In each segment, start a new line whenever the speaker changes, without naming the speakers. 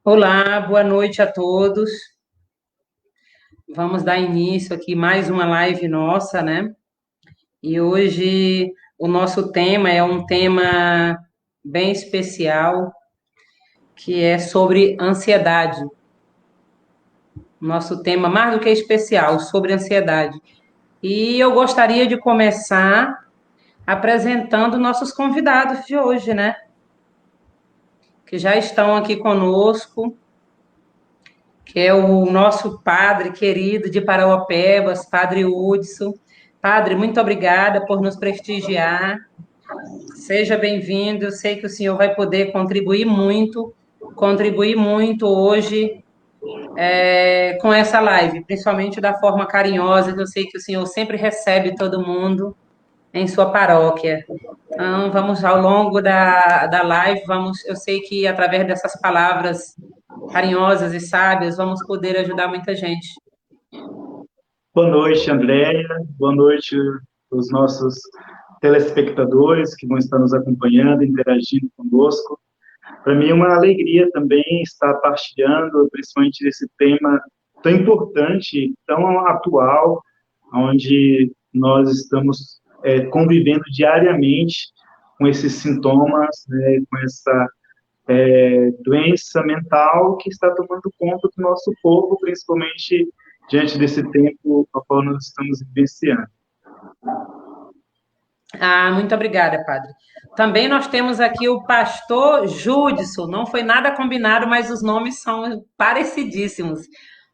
Olá, boa noite a todos. Vamos dar início aqui mais uma live nossa, né? E hoje o nosso tema é um tema bem especial, que é sobre ansiedade. Nosso tema mais do que especial, sobre ansiedade. E eu gostaria de começar apresentando nossos convidados de hoje, né? Que já estão aqui conosco, que é o nosso padre querido de Parauapebas, Padre Hudson. Padre, muito obrigada por nos prestigiar. Seja bem-vindo. Eu sei que o senhor vai poder contribuir muito hoje com essa live, principalmente da forma carinhosa, que eu sei que o senhor sempre recebe todo mundo em sua paróquia. Então, vamos ao longo da live, eu sei que através dessas palavras carinhosas e sábias, vamos poder ajudar muita gente.
Boa noite, Andréia. Boa noite aos nossos telespectadores que vão estar nos acompanhando, interagindo conosco. Para mim é uma alegria também estar partilhando, principalmente desse tema tão importante, tão atual, onde nós estamos convivendo diariamente com esses sintomas, né, com essa doença mental que está tomando conta do nosso povo, principalmente diante desse tempo ao qual nós estamos vivenciando.
Ah, muito obrigada, padre. Também nós temos aqui o pastor Judson. Não foi nada combinado, mas os nomes são parecidíssimos.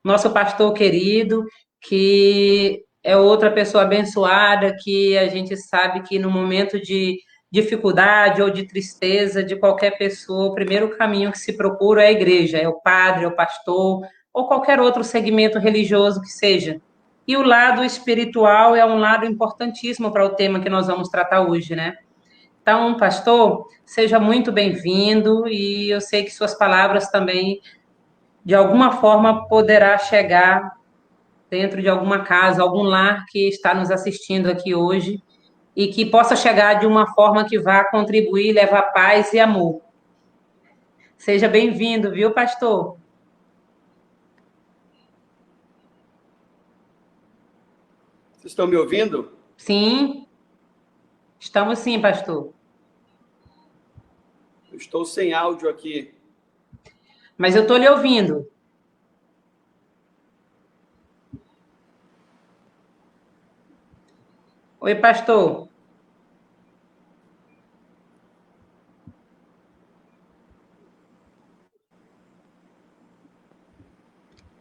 Nosso pastor querido, que é outra pessoa abençoada, que a gente sabe que no momento de dificuldade ou de tristeza de qualquer pessoa, o primeiro caminho que se procura é a igreja, é o padre, é o pastor, ou qualquer outro segmento religioso que seja. E o lado espiritual é um lado importantíssimo para o tema que nós vamos tratar hoje, né? Então, pastor, seja muito bem-vindo e eu sei que suas palavras também, de alguma forma, poderá chegar dentro de alguma casa, algum lar que está nos assistindo aqui hoje e que possa chegar de uma forma que vá contribuir, levar paz e amor. Seja bem-vindo, viu, pastor?
Vocês estão me ouvindo?
Sim, estamos sim, pastor.
Eu estou sem áudio aqui.
Mas eu estou lhe ouvindo. Oi, pastor.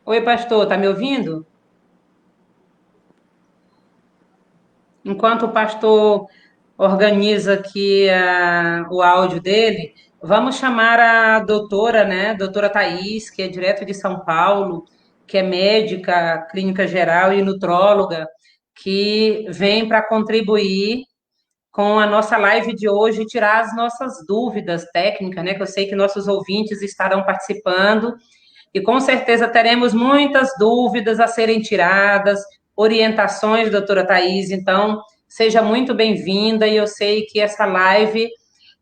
Oi, pastor, tá me ouvindo? Enquanto o pastor organiza aqui o áudio dele, vamos chamar a doutora, né? Doutora Thais, que é direto de São Paulo, que é médica, clínica geral e nutróloga, que vem para contribuir com a nossa live de hoje e tirar as nossas dúvidas técnicas, né? Que eu sei que nossos ouvintes estarão participando e com certeza teremos muitas dúvidas a serem tiradas, orientações, doutora Thais. Então, seja muito bem-vinda e eu sei que essa live,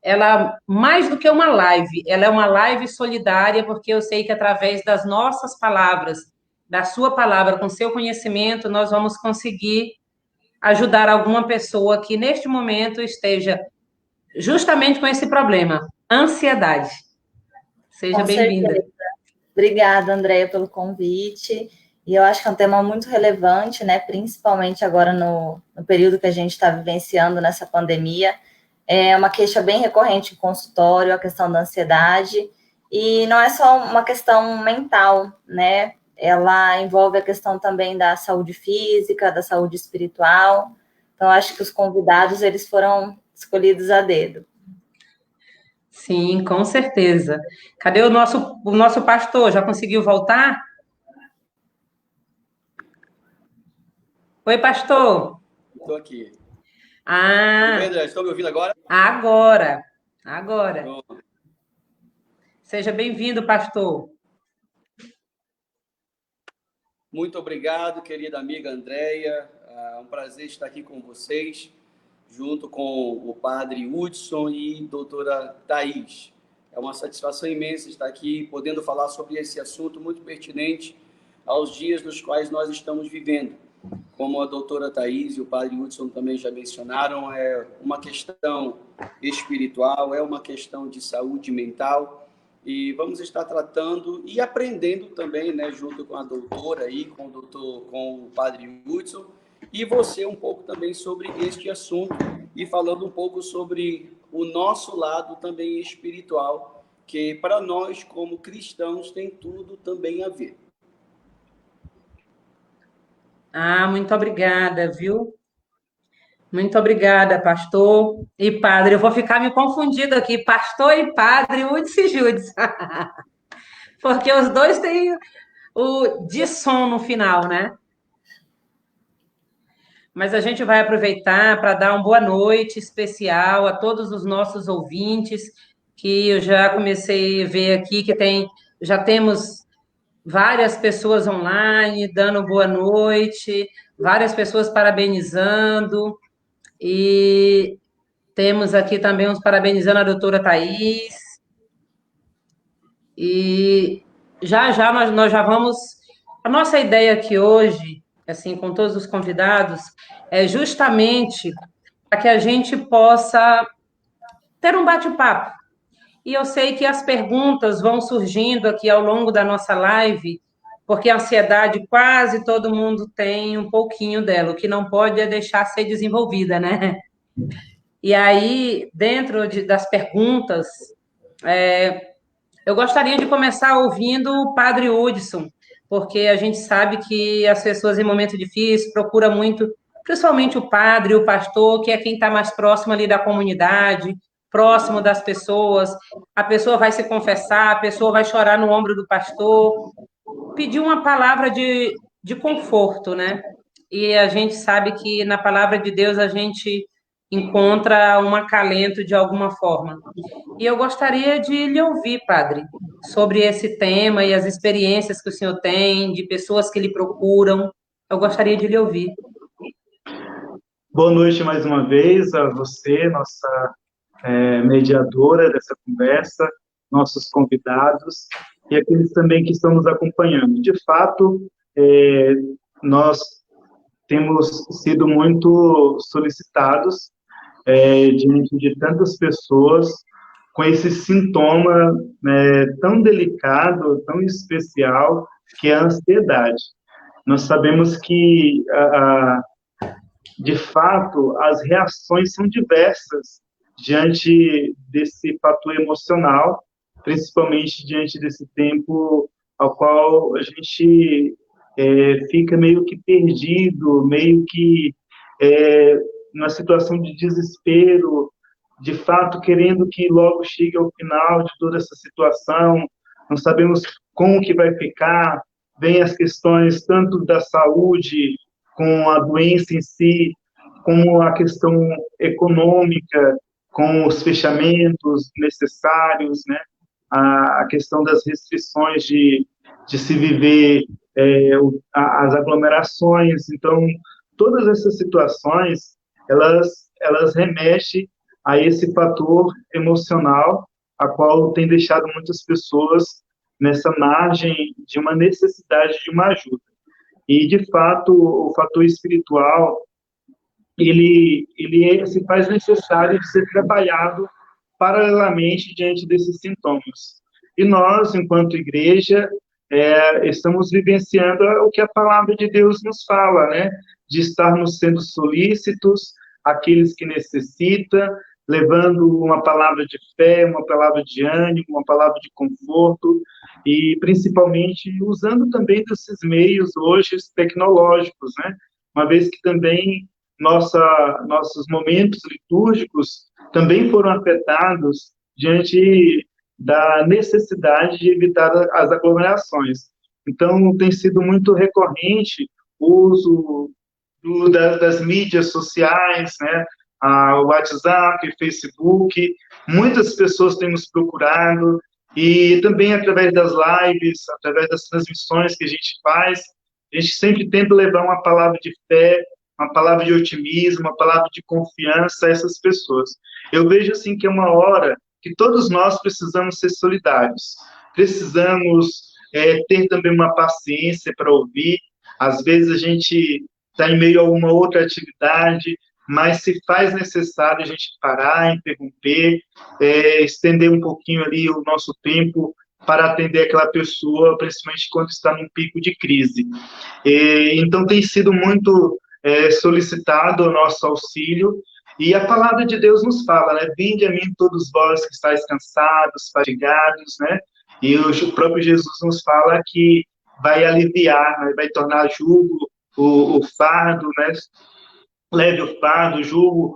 ela, mais do que uma live, ela é uma live solidária, porque eu sei que através das nossas palavras, da sua palavra, com seu conhecimento, nós vamos conseguir ajudar alguma pessoa que neste momento esteja justamente com esse problema, ansiedade. Seja
Com
bem-vinda.
certeza. Obrigada, Andréia, pelo convite. E eu acho que é um tema muito relevante, né? Principalmente agora no período que a gente está vivenciando nessa pandemia. É uma queixa bem recorrente em consultório, a questão da ansiedade. E não é só uma questão mental, né? Ela envolve a questão também da saúde física, da saúde espiritual. Então, acho que os convidados, eles foram escolhidos a dedo.
Sim, com certeza. Cadê o nosso pastor? Já conseguiu voltar? Oi, pastor.
Estou aqui. Tudo bem,
Ah,
André? Estão me ouvindo agora?
agora. Agora.
Pronto.
Seja bem-vindo, pastor.
Muito obrigado, querida amiga Andréia. É um prazer estar aqui com vocês, junto com o padre Hudson e doutora Thais. É uma satisfação imensa estar aqui, podendo falar sobre esse assunto muito pertinente aos dias nos quais nós estamos vivendo. Como a doutora Thais e o padre Hudson também já mencionaram, é uma questão espiritual, é uma questão de saúde mental, e vamos estar tratando e aprendendo também, né, junto com a doutora aí, com o padre Hudson, e você um pouco também sobre este assunto, e falando um pouco sobre o nosso lado também espiritual, que para nós, como cristãos, tem tudo também a ver.
Ah, muito obrigada, viu? Muito obrigada, pastor e padre. Eu vou ficar me confundindo aqui, pastor e padre, Uds e Judes, porque os dois têm o de som no final, né? Mas a gente vai aproveitar para dar uma boa noite especial a todos os nossos ouvintes, que eu já comecei a ver aqui que já temos várias pessoas online dando boa noite, várias pessoas parabenizando, e temos aqui também uns parabenizando a doutora Thais, e já nós já vamos. A nossa ideia aqui hoje, assim, com todos os convidados, é justamente para que a gente possa ter um bate-papo. E eu sei que as perguntas vão surgindo aqui ao longo da nossa live, porque a ansiedade quase todo mundo tem um pouquinho dela, o que não pode é deixar ser desenvolvida, né? E aí, das perguntas, eu gostaria de começar ouvindo o Padre Hudson, porque a gente sabe que as pessoas em momento difícil procuram muito, principalmente o padre, o pastor, que é quem está mais próximo ali da comunidade, próximo das pessoas. A pessoa vai se confessar, a pessoa vai chorar no ombro do pastor, pedir uma palavra de conforto, né? E a gente sabe que na palavra de Deus a gente encontra um acalento de alguma forma. E eu gostaria de lhe ouvir, padre, sobre esse tema e as experiências que o senhor tem, de pessoas que lhe procuram. Eu gostaria de lhe ouvir.
Boa noite mais uma vez a você, nossa mediadora dessa conversa, nossos convidados e aqueles também que estão nos acompanhando. De fato, nós temos sido muito solicitados diante de tantas pessoas com esse sintoma tão delicado, tão especial, que é a ansiedade. Nós sabemos que, de fato, as reações são diversas diante desse fator emocional, principalmente diante desse tempo ao qual a gente fica meio que perdido, meio que numa situação de desespero, de fato, querendo que logo chegue ao final de toda essa situação, não sabemos como que vai ficar, vem as questões tanto da saúde, com a doença em si, como a questão econômica, com os fechamentos necessários, né? A questão das restrições de se viver as aglomerações. Então, todas essas situações, elas remetem a esse fator emocional, a qual tem deixado muitas pessoas nessa margem de uma necessidade de uma ajuda. E, de fato, o fator espiritual, ele se faz necessário de ser trabalhado paralelamente diante desses sintomas. E nós, enquanto igreja, estamos vivenciando o que a palavra de Deus nos fala, né? De estarmos sendo solícitos àqueles que necessitam, levando uma palavra de fé, uma palavra de ânimo, uma palavra de conforto, e principalmente usando também desses meios hoje tecnológicos, né? Uma vez que também nossos momentos litúrgicos também foram afetados diante da necessidade de evitar as aglomerações. Então, tem sido muito recorrente o uso das mídias sociais, né? O WhatsApp, Facebook, muitas pessoas têm nos procurado, e também através das lives, através das transmissões que a gente faz, a gente sempre tenta levar uma palavra de fé, uma palavra de otimismo, uma palavra de confiança a essas pessoas. Eu vejo, assim, que é uma hora que todos nós precisamos ser solidários, precisamos ter também uma paciência para ouvir. Às vezes a gente está em meio a uma outra atividade, mas se faz necessário a gente parar, interromper, estender um pouquinho ali o nosso tempo para atender aquela pessoa, principalmente quando está num pico de crise. Então, tem sido muito solicitado o nosso auxílio, e a palavra de Deus nos fala, né? Vinde a mim todos vós que estáis cansados, fatigados, né? E o próprio Jesus nos fala que vai aliviar, né? Vai tornar jugo o fardo, né? leve o fardo, o jugo,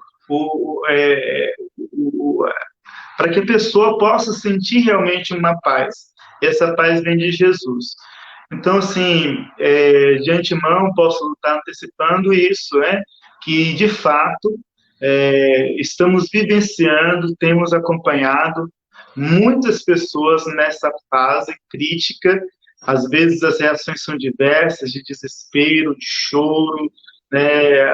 para que a pessoa possa sentir realmente uma paz. E essa paz vem de Jesus. Então, assim, de antemão, posso estar antecipando isso, que, de fato, estamos vivenciando, temos acompanhado muitas pessoas nessa fase crítica. Às vezes as reações são diversas, de desespero, de choro, né?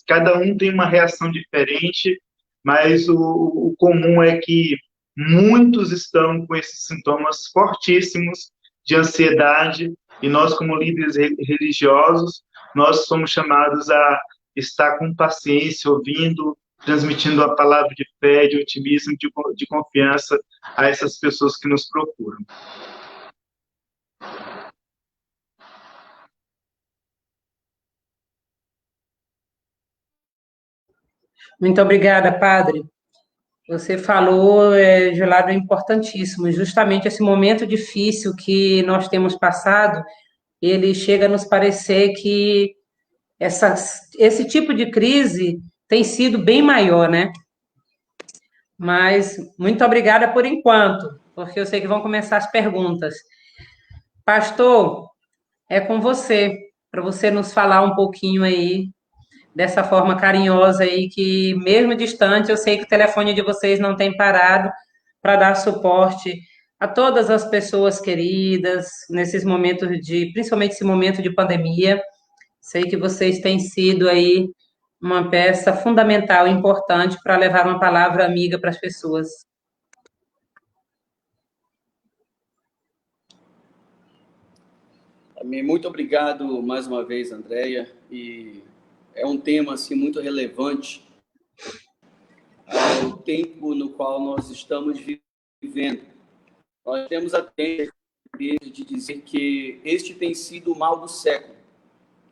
Cada um tem uma reação diferente, mas o comum é que muitos estão com esses sintomas fortíssimos de ansiedade, e nós, como líderes religiosos, nós somos chamados a estar com paciência, ouvindo, transmitindo a palavra de fé, de otimismo, de confiança a essas pessoas que nos procuram.
Muito obrigada, padre. Você falou de um lado importantíssimo. Justamente esse momento difícil que nós temos passado, ele chega a nos parecer que esse tipo de crise tem sido bem maior, né? Mas muito obrigada por enquanto, porque eu sei que vão começar as perguntas. Pastor, é com você, para você nos falar um pouquinho aí, dessa forma carinhosa aí, que mesmo distante, eu sei que o telefone de vocês não tem parado para dar suporte a todas as pessoas queridas, nesses momentos principalmente esse momento de pandemia. Sei que vocês têm sido aí uma peça fundamental e importante para levar uma palavra amiga para as pessoas.
Muito obrigado mais uma vez, Andréia, e é um tema assim, muito relevante ao tempo no qual nós estamos vivendo. Nós temos a tendência de dizer que este tem sido o mal do século,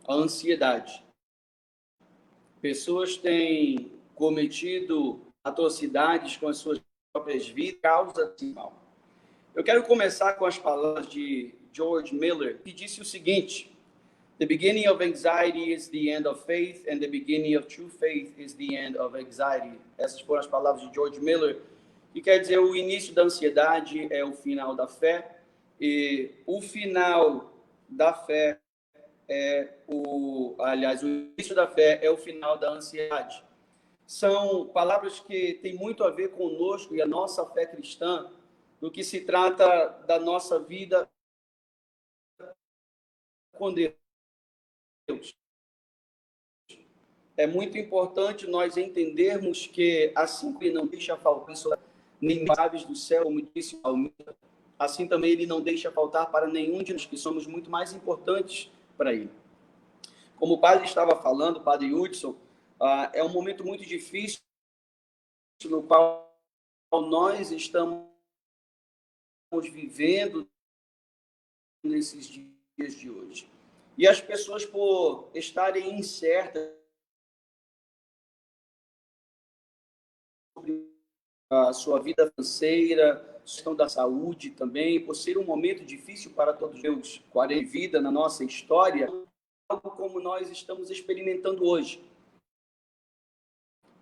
a ansiedade. Pessoas têm cometido atrocidades com as suas próprias vidas, causa desse mal. Eu quero começar com as palavras de George Miller, que disse o seguinte: "The beginning of anxiety is the end of faith, and the beginning of true faith is the end of anxiety." Essas foram as palavras de George Miller, que quer dizer o início da ansiedade é o final da fé, e o final da fé o início da fé é o final da ansiedade. São palavras que têm muito a ver conosco e a nossa fé cristã, no que se trata da nossa vida com Deus. É muito importante nós entendermos que, assim como Ele não deixa faltar nem aves do céu, como disse o Almida, assim também Ele não deixa faltar para nenhum de nós, que somos muito mais importantes para Ele. Como o padre estava falando, o padre Hudson, é um momento muito difícil no qual nós estamos vivendo nesses dias de hoje. E as pessoas, por estarem incertas sobre a sua vida financeira, questão da saúde também, por ser um momento difícil para todos nós, 40 vida na nossa história, algo como nós estamos experimentando hoje.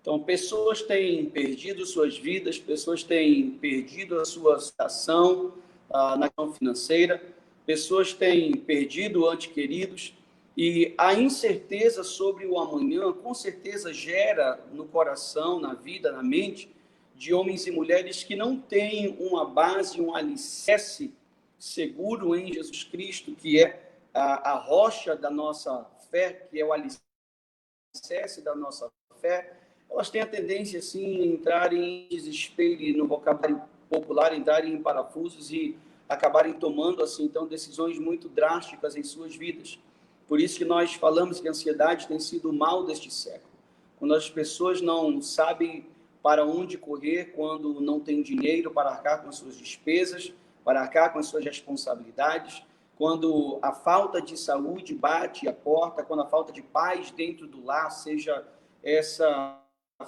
Então, pessoas têm perdido suas vidas, pessoas têm perdido a sua situação na questão financeira, pessoas têm perdido entes queridos, e a incerteza sobre o amanhã, com certeza, gera no coração, na vida, na mente, de homens e mulheres que não têm uma base, um alicerce seguro em Jesus Cristo, que é a rocha da nossa fé, que é o alicerce da nossa fé. Elas têm a tendência, assim, a entrarem em desespero e, no vocabulário popular, entrarem em parafusos e acabarem tomando, assim, então, decisões muito drásticas em suas vidas. Por isso que nós falamos que a ansiedade tem sido o mal deste século. Quando as pessoas não sabem para onde correr, quando não tem dinheiro para arcar com as suas despesas, para arcar com as suas responsabilidades, quando a falta de saúde bate a porta, quando a falta de paz dentro do lar, seja essa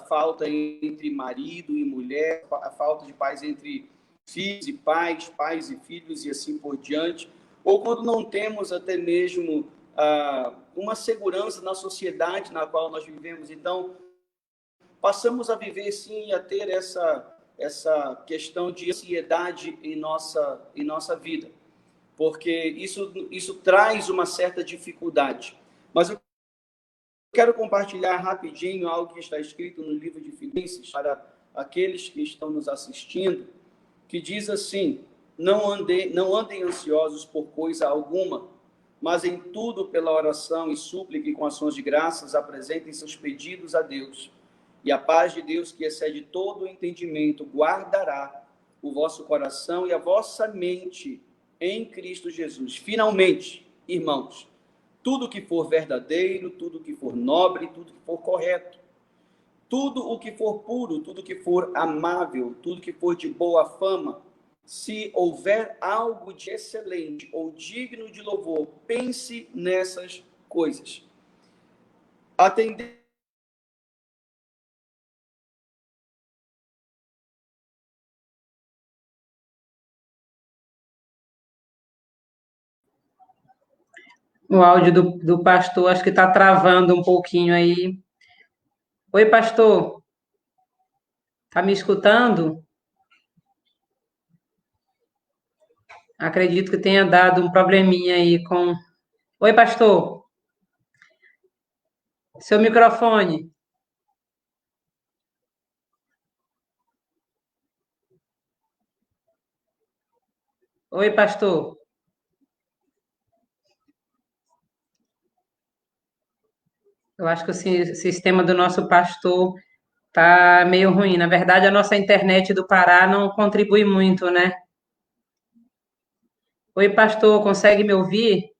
falta entre marido e mulher, a falta de paz entre filhos e pais, pais e filhos e assim por diante, ou quando não temos até mesmo uma segurança na sociedade na qual nós vivemos. Então, passamos a viver, sim, a ter essa questão de ansiedade em nossa vida, porque isso traz uma certa dificuldade. Mas eu quero compartilhar rapidinho algo que está escrito no livro de Filipenses para aqueles que estão nos assistindo, que diz assim: não andem ansiosos por coisa alguma, mas em tudo pela oração e súplica e com ações de graças apresentem seus pedidos a Deus. E a paz de Deus, que excede todo o entendimento, guardará o vosso coração e a vossa mente em Cristo Jesus. Finalmente, irmãos, tudo que for verdadeiro, tudo que for nobre, tudo que for correto, tudo o que for puro, tudo que for amável, tudo que for de boa fama, se houver algo de excelente ou digno de louvor, pense nessas coisas. Atender
O áudio do pastor acho que está travando um pouquinho aí. Oi, pastor, tá me escutando? Acredito que tenha dado um probleminha aí com... Oi, pastor, seu microfone. Oi, pastor. Eu acho que o sistema do nosso pastor tá meio ruim. Na verdade, a nossa internet do Pará não contribui muito, né? Oi, pastor, consegue me ouvir?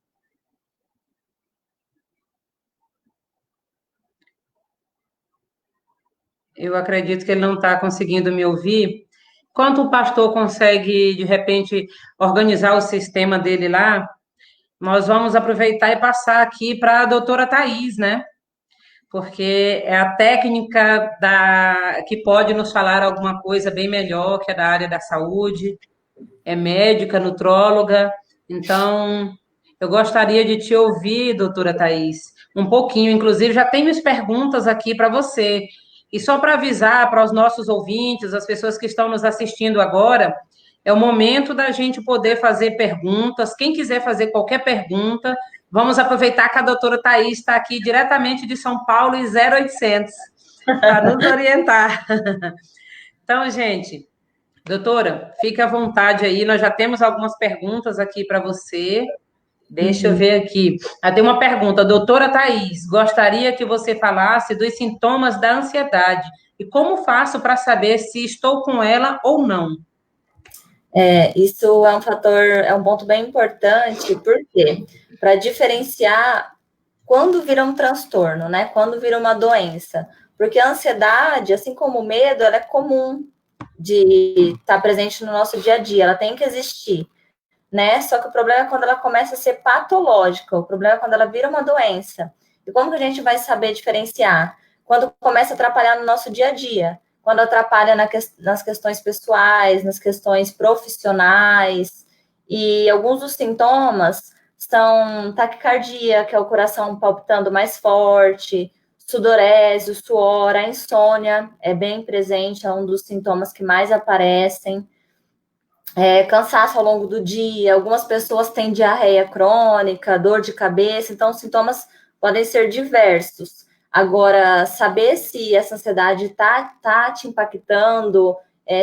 Eu acredito que ele não está conseguindo me ouvir. Enquanto o pastor consegue, de repente, organizar o sistema dele lá, nós vamos aproveitar e passar aqui para a doutora Thais, né? Porque é a técnica que pode nos falar alguma coisa bem melhor, que é da área da saúde, é médica, nutróloga. Então, eu gostaria de te ouvir, doutora Thais, um pouquinho. Inclusive, já tenho as perguntas aqui para você. E só para avisar para os nossos ouvintes, as pessoas que estão nos assistindo agora, é o momento da gente poder fazer perguntas. Quem quiser fazer qualquer pergunta, vamos aproveitar que a doutora Thais está aqui diretamente de São Paulo e 0800 para nos orientar. Então, gente, doutora, fique à vontade aí. Nós já temos algumas perguntas aqui para você. Deixa eu ver aqui. Tem uma pergunta. Doutora Thais, gostaria que você falasse dos sintomas da ansiedade e como faço para saber se estou com ela ou não.
Isso é um fator, é um ponto bem importante, porque para diferenciar quando vira um transtorno, né? Quando vira uma doença. Porque a ansiedade, assim como o medo, ela é comum de estar presente no nosso dia a dia, ela tem que existir, né? Só que o problema é quando ela começa a ser patológica, o problema é quando ela vira uma doença. E como que a gente vai saber diferenciar? Quando começa a atrapalhar no nosso dia a dia, quando atrapalha nas questões pessoais, nas questões profissionais, e alguns dos sintomas são taquicardia, que é o coração palpitando mais forte, sudorese, o suor, a insônia é bem presente, é um dos sintomas que mais aparecem, cansaço ao longo do dia, algumas pessoas têm diarreia crônica, dor de cabeça, então os sintomas podem ser diversos. Agora, saber se essa ansiedade tá te impactando,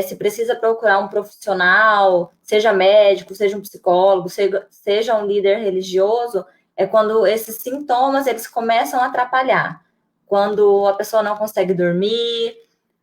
se precisa procurar um profissional, seja médico, seja um psicólogo, seja um líder religioso, é quando esses sintomas eles começam a atrapalhar. Quando a pessoa não consegue dormir,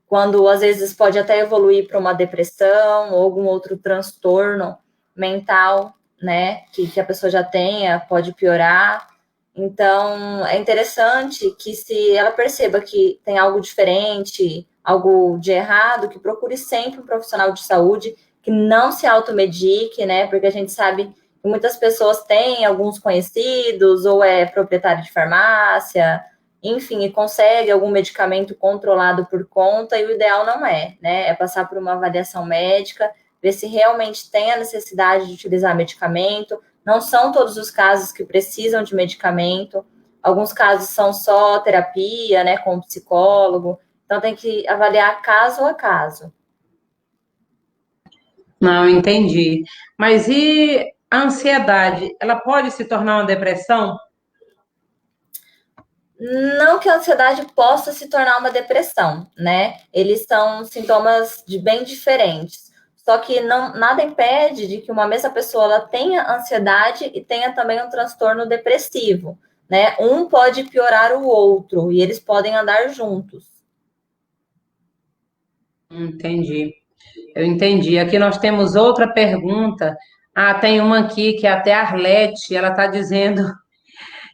quando às vezes pode até evoluir para uma depressão ou algum outro transtorno mental, né, que a pessoa já tenha, pode piorar. Então, é interessante que se ela perceba que tem algo diferente, algo de errado, que procure sempre um profissional de saúde, que não se automedique, né, porque a gente sabe que muitas pessoas têm alguns conhecidos, ou é proprietário de farmácia, enfim, e consegue algum medicamento controlado por conta, e o ideal não é, né? É passar por uma avaliação médica, ver se realmente tem a necessidade de utilizar medicamento. Não são todos os casos que precisam de medicamento. alguns casos são só terapia, né, com o psicólogo, então tem que avaliar caso a caso.
Não, entendi. Mas e a ansiedade? Ela pode se tornar uma depressão?
Não que a ansiedade possa se tornar uma depressão, né? Eles são sintomas bem diferentes. Só que não, nada impede de que uma mesma pessoa ela tenha ansiedade e tenha também um transtorno depressivo, né? Um pode piorar o outro e eles podem andar juntos.
Entendi. Eu entendi. Aqui nós temos outra pergunta. Ah, tem uma aqui que é até a Arlete, ela está dizendo: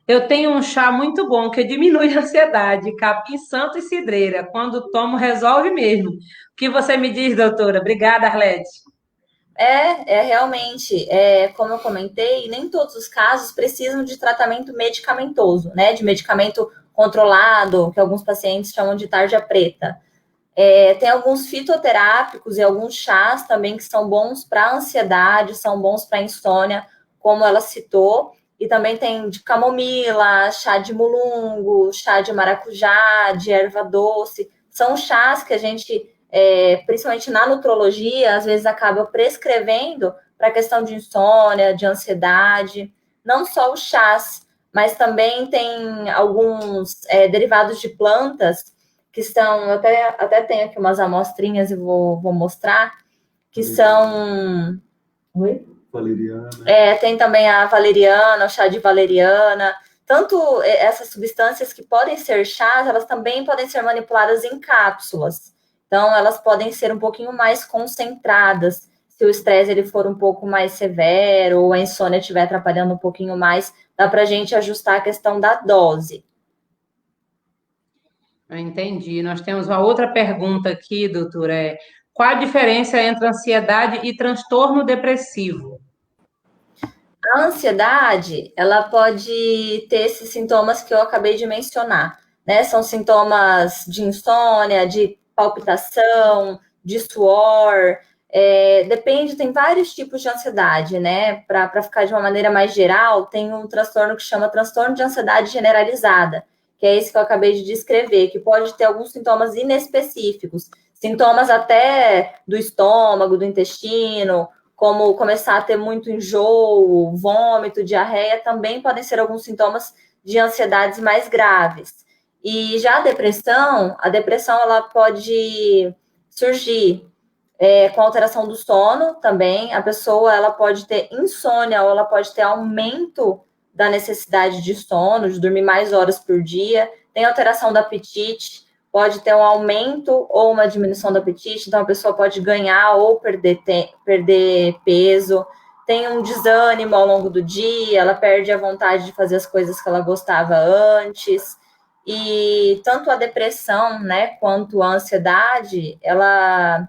eu tenho um chá muito bom que diminui a ansiedade, capim santo e cidreira. Quando tomo, resolve mesmo. O que você me diz, doutora? Obrigada, Arlete.
Realmente, como eu comentei, nem todos os casos precisam de tratamento medicamentoso, né? De medicamento controlado, que alguns pacientes chamam de tarja preta. Tem alguns fitoterápicos e alguns chás também que são bons para ansiedade, são bons para insônia, como ela citou. E também tem de camomila, chá de mulungo, chá de maracujá, de erva doce. São chás que a gente, principalmente na nutrologia, às vezes acaba prescrevendo para questão de insônia, de ansiedade. Não só os chás, mas também tem alguns derivados de plantas que são, eu até tenho aqui umas amostrinhas e vou mostrar, que são... Oi?
Valeriana.
Tem também a valeriana, o chá de valeriana. Tanto essas substâncias que podem ser chás, elas também podem ser manipuladas em cápsulas. Então, elas podem ser um pouquinho mais concentradas. Se o estresse ele for um pouco mais severo ou a insônia estiver atrapalhando um pouquinho mais, dá para a gente ajustar a questão da dose.
Eu entendi. Nós temos uma outra pergunta aqui, doutora. Qual a diferença entre ansiedade e transtorno depressivo?
A ansiedade, ela pode ter esses sintomas que eu acabei de mencionar, né? São sintomas de insônia, de palpitação, de suor. Depende, tem vários tipos de ansiedade, né? Para ficar de uma maneira mais geral, tem um transtorno que chama transtorno de ansiedade generalizada, que é esse que eu acabei de descrever, que pode ter alguns sintomas inespecíficos, sintomas até do estômago, do intestino, como começar a ter muito enjoo, vômito, diarreia, também podem ser alguns sintomas de ansiedades mais graves. E já a depressão ela pode surgir com alteração do sono também. A pessoa ela pode ter insônia ou ela pode ter aumento da necessidade de sono, de dormir mais horas por dia. Tem alteração do apetite, pode ter um aumento ou uma diminuição do apetite, então a pessoa pode ganhar ou perder peso, tem um desânimo ao longo do dia, ela perde a vontade de fazer as coisas que ela gostava antes, e tanto a depressão, né, quanto a ansiedade, ela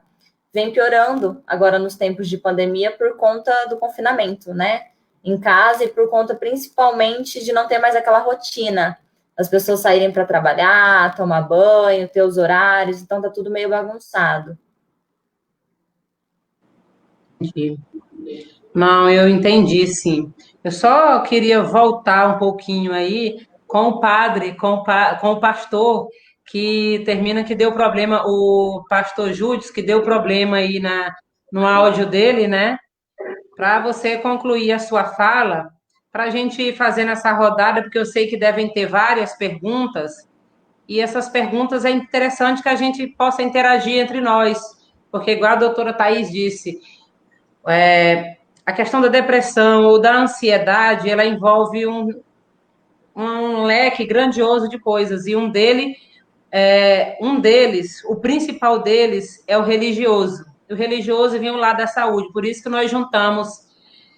vem piorando agora nos tempos de pandemia por conta do confinamento, né, em casa e por conta principalmente de não ter mais aquela rotina, as pessoas saírem para trabalhar, tomar banho, ter os horários, então tá tudo meio bagunçado.
Não, eu entendi, sim. Eu só queria voltar um pouquinho aí com o padre, com o pastor, que termina que deu problema, o pastor Júdice, que deu problema aí no áudio dele, né? Para você concluir a sua fala, para a gente ir fazendo essa rodada, porque eu sei que devem ter várias perguntas, e essas perguntas é interessante que a gente possa interagir entre nós, porque, igual a doutora Thais disse, a questão da depressão ou da ansiedade, ela envolve um leque grandioso de coisas, e um deles, o principal deles é o religioso. O religioso vem ao lado da saúde, por isso que nós juntamos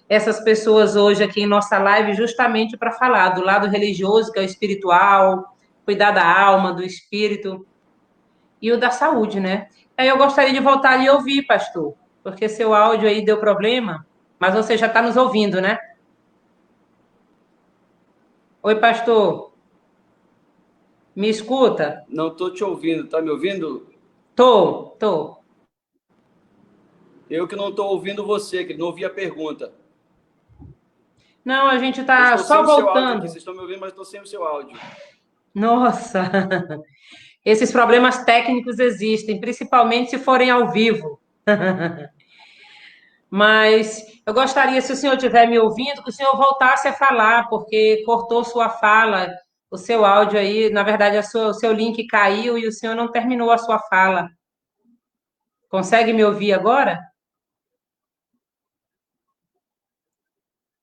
essas pessoas hoje aqui em nossa live justamente para falar do lado religioso, que é o espiritual, cuidar da alma, do espírito e o da saúde, né? Aí eu gostaria de voltar ali e ouvir, pastor, porque seu áudio aí deu problema, mas você já está nos ouvindo, né? Oi, pastor. Me escuta?
Não estou te ouvindo, tá me ouvindo?
Tô.
Eu que não estou ouvindo você, que não ouvi a pergunta.
Não, a gente
Eu
está
estou sem
só
o seu áudio aqui,
voltando.
vocês estão me ouvindo, mas estou sem o seu áudio.
Nossa, esses problemas técnicos existem, principalmente se forem ao vivo. Mas eu gostaria, se o senhor estiver me ouvindo, que o senhor voltasse a falar, porque cortou sua fala, o seu áudio aí, na verdade, o seu link caiu e o senhor não terminou a sua fala. Consegue me ouvir agora?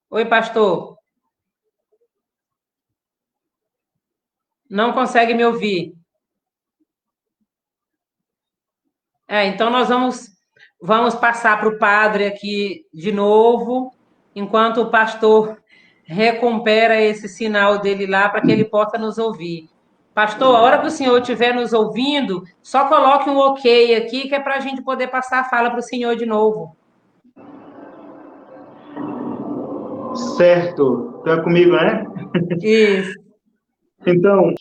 Oi, pastor. Não consegue me ouvir? Então nós vamos passar para o padre aqui de novo, enquanto o pastor recupera esse sinal dele lá para que ele possa nos ouvir. Pastor, a hora que o senhor estiver nos ouvindo, só coloque um ok aqui, que é para a gente poder passar a fala para o senhor de novo.
Certo. Então é comigo, né?
Isso.
Então,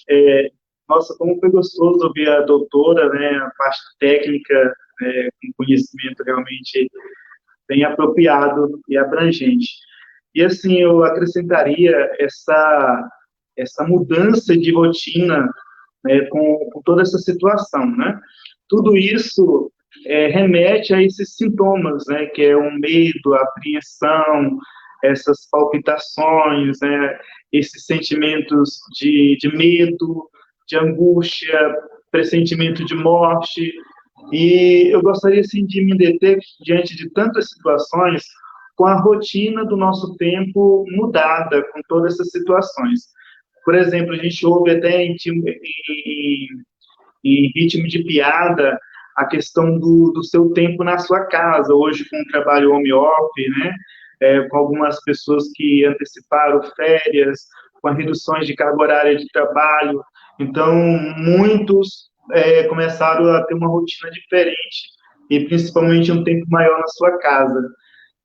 nossa, como foi gostoso ouvir a doutora, né? A parte técnica, com conhecimento realmente bem apropriado e abrangente. E assim, eu acrescentaria essa mudança de rotina, né, com toda essa situação, né? Tudo isso remete a esses sintomas, né, que é o medo, a apreensão, essas palpitações, né, esses sentimentos de medo, de angústia, pressentimento de morte. E eu gostaria, assim, de me deter diante de tantas situações com a rotina do nosso tempo mudada, com todas essas situações. Por exemplo, a gente ouve até em ritmo de piada a questão do seu tempo na sua casa, hoje com o trabalho home office, né? Com algumas pessoas que anteciparam férias, com as reduções de carga horária de trabalho. Então, muitos começaram a ter uma rotina diferente e principalmente um tempo maior na sua casa.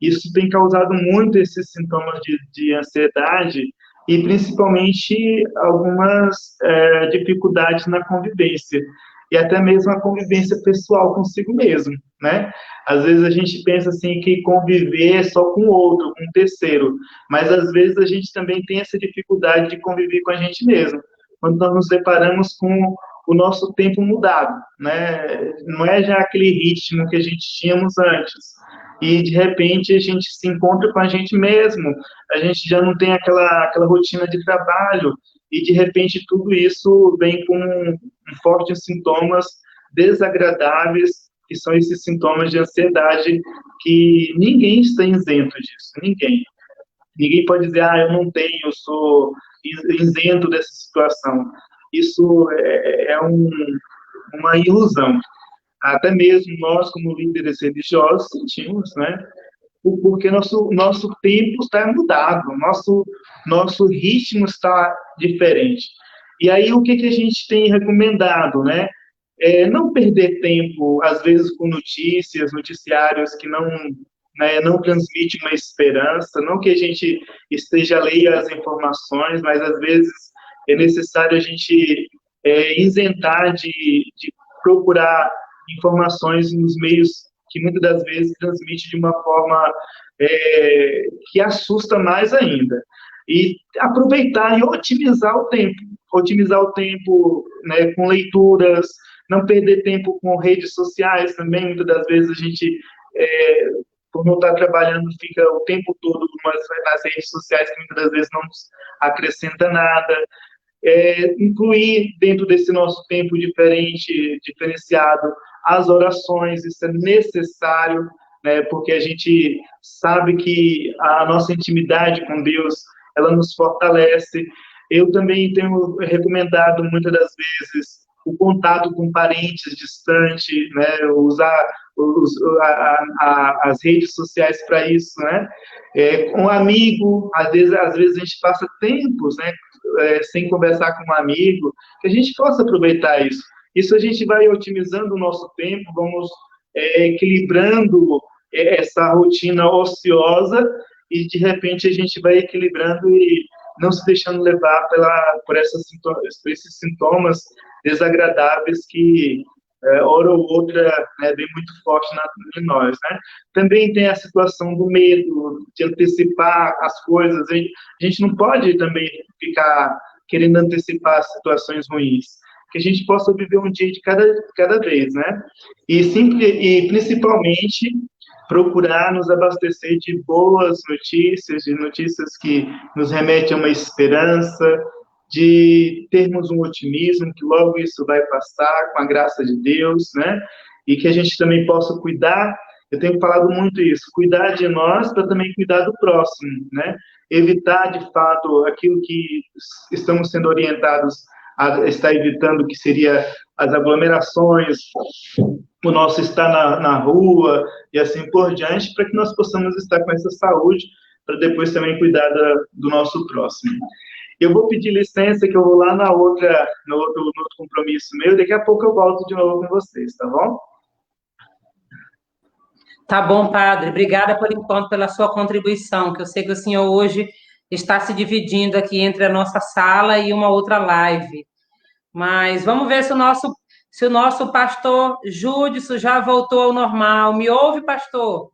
Isso tem causado muito esses sintomas de ansiedade e principalmente algumas dificuldades na convivência e até mesmo a convivência pessoal consigo mesmo, né? Às vezes a gente pensa assim que conviver é só com o outro, com o terceiro, mas às vezes a gente também tem essa dificuldade de conviver com a gente mesmo, quando nós nos deparamos com o nosso tempo mudado, né? Não é já aquele ritmo que a gente tínhamos antes, e de repente a gente se encontra com a gente mesmo, a gente já não tem aquela rotina de trabalho, e de repente tudo isso vem com fortes sintomas desagradáveis, que são esses sintomas de ansiedade, que ninguém está isento disso, ninguém. Ninguém pode dizer, eu não tenho, eu sou isento dessa situação. Isso é uma ilusão. Até mesmo nós, como líderes religiosos, sentimos, né? Porque nosso tempo está mudado, nosso ritmo está diferente. E aí, o que a gente tem recomendado, né? Não perder tempo, às vezes, com noticiários que não transmitem uma esperança, não que a gente esteja alheio às informações, mas, às vezes, é necessário a gente isentar de procurar informações nos meios que muitas das vezes transmite de uma forma que assusta mais ainda. E aproveitar e otimizar o tempo, né, com leituras, não perder tempo com redes sociais também, muitas das vezes a gente, por não estar trabalhando, fica o tempo todo nas redes sociais, que muitas das vezes não nos acrescenta nada. Incluir dentro desse nosso tempo diferenciado, as orações, isso é necessário, né, porque a gente sabe que a nossa intimidade com Deus, ela nos fortalece. Eu também tenho recomendado, muitas das vezes, o contato com parentes distantes, né, usar as redes sociais para isso, né? Com um amigo, às vezes a gente passa tempos, né, sem conversar com um amigo, que a gente possa aproveitar isso. Isso a gente vai otimizando o nosso tempo, vamos equilibrando essa rotina ociosa e, de repente, a gente vai equilibrando e não se deixando levar por esses sintomas desagradáveis que hora ou outra, né, vem muito forte em nós, né? Também tem a situação do medo, de antecipar as coisas. A gente não pode também ficar querendo antecipar as situações ruins, que a gente possa viver um dia de cada vez, né? E principalmente procurar nos abastecer de boas notícias, de notícias que nos remetem a uma esperança, de termos um otimismo, que logo isso vai passar com a graça de Deus, né? E que a gente também possa cuidar, eu tenho falado muito isso, cuidar de nós para também cuidar do próximo, né? Evitar, de fato, aquilo que estamos sendo orientados a estar evitando, que seria as aglomerações, o nosso estar na rua e assim por diante, para que nós possamos estar com essa saúde, para depois também cuidar do nosso próximo. Eu vou pedir licença que eu vou lá no outro compromisso meu, daqui a pouco eu volto de novo com vocês, tá bom?
Tá bom, padre. Obrigada por enquanto pela sua contribuição, que eu sei que o senhor hoje está se dividindo aqui entre a nossa sala e uma outra live. Mas vamos ver se o nosso pastor Júdice já voltou ao normal. Me ouve, pastor?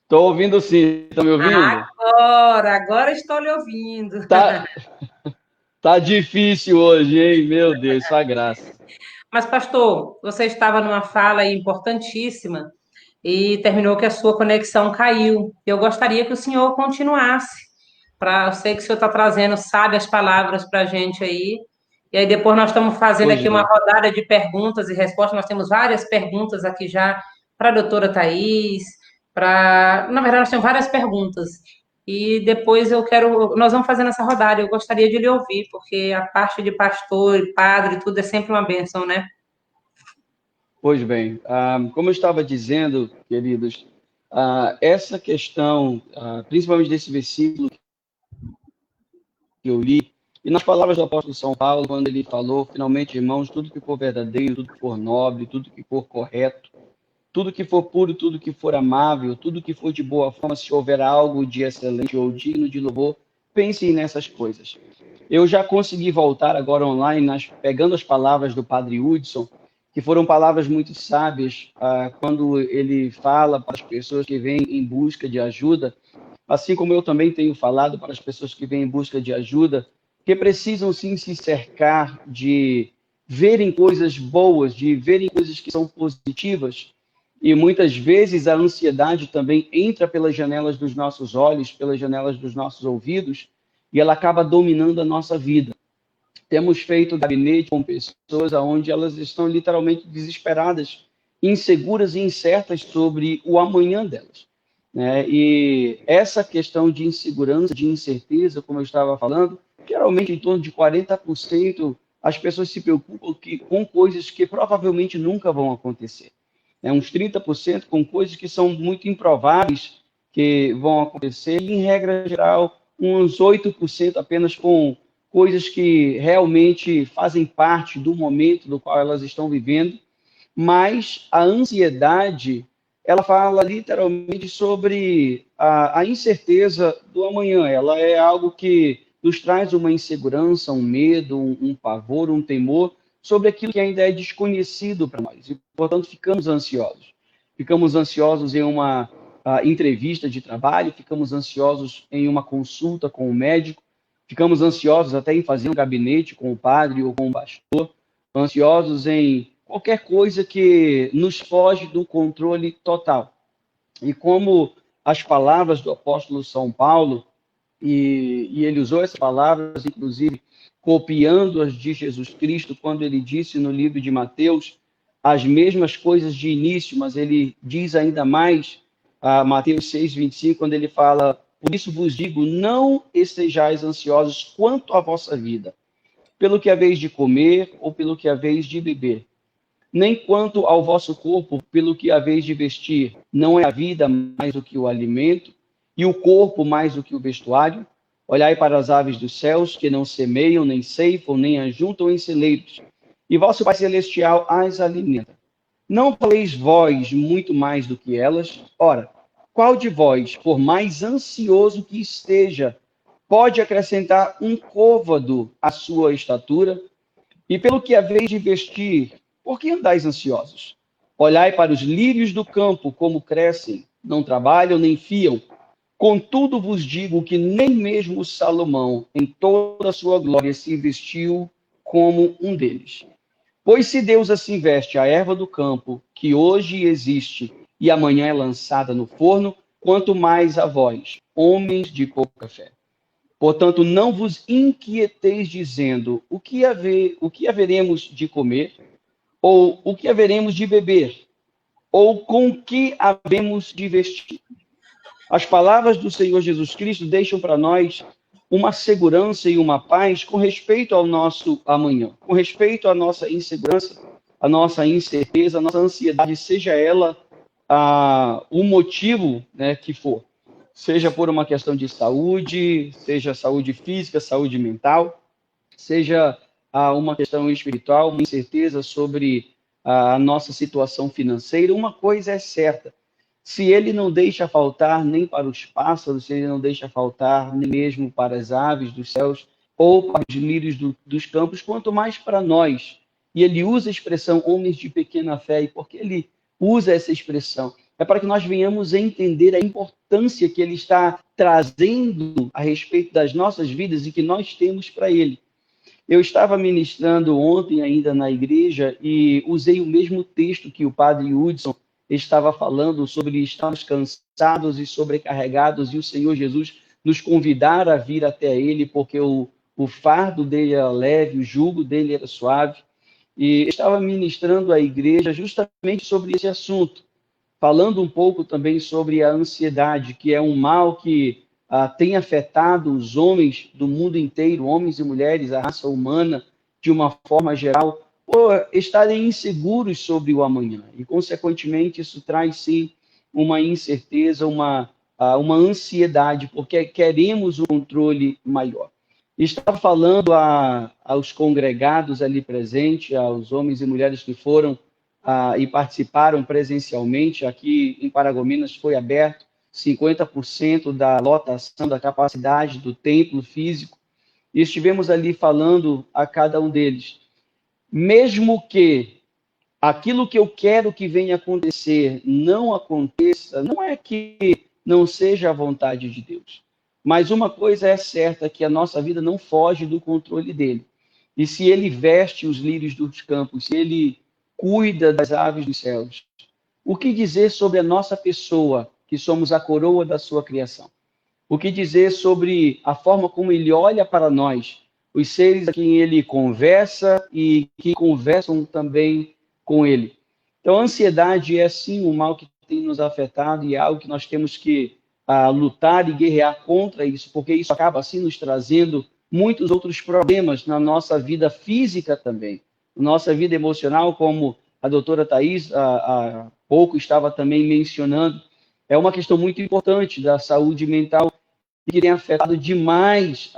Estou ouvindo sim, estão me ouvindo?
Agora estou lhe ouvindo.
Tá difícil hoje, hein? Meu Deus, só graça.
Mas, pastor, você estava numa fala aí importantíssima e terminou que a sua conexão caiu. Eu gostaria que o senhor continuasse. Eu sei que o senhor está trazendo sábias palavras para a gente aí. E aí depois nós estamos fazendo
Pois
aqui uma rodada de perguntas e respostas. Nós temos várias perguntas aqui já para a doutora Thais, Na verdade, nós temos várias perguntas. E depois nós vamos fazendo essa rodada. Eu gostaria de lhe ouvir, porque a parte de pastor e padre, tudo é sempre uma bênção, né?
Pois bem, como eu estava dizendo, queridos, essa questão, principalmente desse versículo que eu li, e nas palavras do apóstolo São Paulo, quando ele falou, finalmente, irmãos, tudo que for verdadeiro, tudo que for nobre, tudo que for correto, tudo que for puro, tudo que for amável, tudo que for de boa forma, se houver algo de excelente ou digno de louvor, pensem nessas coisas. Eu já consegui voltar agora online, pegando as palavras do padre Hudson, que foram palavras muito sábias, quando ele fala para as pessoas que vêm em busca de ajuda, assim como eu também tenho falado para as pessoas que vêm em busca de ajuda, que precisam sim se cercar de verem coisas boas, de verem coisas que são positivas, e muitas vezes a ansiedade também entra pelas janelas dos nossos olhos, pelas janelas dos nossos ouvidos, e ela acaba dominando a nossa vida. Temos feito gabinete com pessoas onde elas estão literalmente desesperadas, inseguras e incertas sobre o amanhã delas, né? E essa questão de insegurança, de incerteza, como eu estava falando, geralmente em torno de 40% as pessoas se preocupam com coisas que provavelmente nunca vão acontecer. Uns 30% com coisas que são muito improváveis que vão acontecer, e em regra geral, uns 8% apenas com coisas que realmente fazem parte do momento do qual elas estão vivendo. Mas a ansiedade, ela fala literalmente sobre a incerteza do amanhã. Ela é algo que nos traz uma insegurança, um medo, um pavor, um temor sobre aquilo que ainda é desconhecido para nós. E, portanto, ficamos ansiosos. Ficamos ansiosos em uma entrevista de trabalho, ficamos ansiosos em uma consulta com o médico, ficamos ansiosos até em fazer um gabinete com o padre ou com o pastor, ansiosos em qualquer coisa que nos foge do controle total. E como as palavras do apóstolo São Paulo, e ele usou essas palavras, inclusive, copiando as de Jesus Cristo, quando ele disse no livro de Mateus as mesmas coisas de início, mas ele diz ainda mais, Mateus 6:25, quando ele fala: por isso vos digo, não estejais ansiosos quanto à vossa vida, pelo que haveis de comer ou pelo que haveis de beber, nem quanto ao vosso corpo, pelo que haveis de vestir. Não é a vida mais do que o alimento, e o corpo mais do que o vestuário? Olhai para as aves dos céus, que não semeiam, nem ceifam, nem ajuntam em celeiros, e vosso Pai Celestial as alimenta. Não valeis vós muito mais do que elas? Ora, qual de vós, por mais ansioso que esteja, pode acrescentar um côvado à sua estatura? E pelo que haveis de vestir, Por que andais ansiosos? Olhai para os lírios do campo, como crescem, não trabalham nem fiam. Contudo vos digo que nem mesmo Salomão, em toda a sua glória, se vestiu como um deles. Pois se Deus assim veste a erva do campo, que hoje existe e amanhã é lançada no forno, quanto mais a vós, homens de pouca fé. Portanto, não vos inquieteis dizendo o que haveremos de comer, ou o que haveremos de beber, ou com que havemos de vestir. As palavras do Senhor Jesus Cristo deixam para nós uma segurança e uma paz com respeito ao nosso amanhã, com respeito à nossa insegurança, à nossa incerteza, à nossa ansiedade, seja ela o motivo, né, que for. Seja por uma questão de saúde, seja saúde física, saúde mental, seja uma questão espiritual, uma incerteza sobre a nossa situação financeira. Uma coisa é certa: se ele não deixa faltar nem para os pássaros, se ele não deixa faltar nem mesmo para as aves dos céus ou para os lírios dos campos, quanto mais para nós. E ele usa a expressão homens de pequena fé. E por que ele usa essa expressão? É para que nós venhamos a entender a importância que ele está trazendo a respeito das nossas vidas e que nós temos para ele. Eu estava ministrando ontem ainda na igreja e usei o mesmo texto que o padre Hudson estava falando sobre estarmos cansados e sobrecarregados e o Senhor Jesus nos convidar a vir até ele, porque o fardo dele era leve, o jugo dele era suave. E estava ministrando à igreja justamente sobre esse assunto, falando um pouco também sobre a ansiedade, que é um mal que tem afetado os homens do mundo inteiro, homens e mulheres, a raça humana, de uma forma geral, por estarem inseguros sobre o amanhã. E, consequentemente, isso traz, sim, uma incerteza, uma ansiedade, porque queremos um controle maior. Estava falando aos congregados ali presentes, aos homens e mulheres que foram e participaram presencialmente. Aqui em Paragominas foi aberto 50% da lotação, da capacidade do templo físico, e estivemos ali falando a cada um deles. Mesmo que aquilo que eu quero que venha acontecer não aconteça, não é que não seja a vontade de Deus, mas uma coisa é certa, que a nossa vida não foge do controle dele. E se ele veste os lírios dos campos, se ele cuida das aves dos céus, o que dizer sobre a nossa pessoa, que somos a coroa da sua criação? O que dizer sobre a forma como ele olha para nós, os seres a quem ele conversa e que conversam também com ele? Então, a ansiedade é, sim, um mal que tem nos afetado e é algo que nós temos que lutar e guerrear contra isso, porque isso acaba, assim, nos trazendo muitos outros problemas na nossa vida física também, na nossa vida emocional, como a doutora Thais há pouco estava também mencionando. É uma questão muito importante da saúde mental que tem afetado demais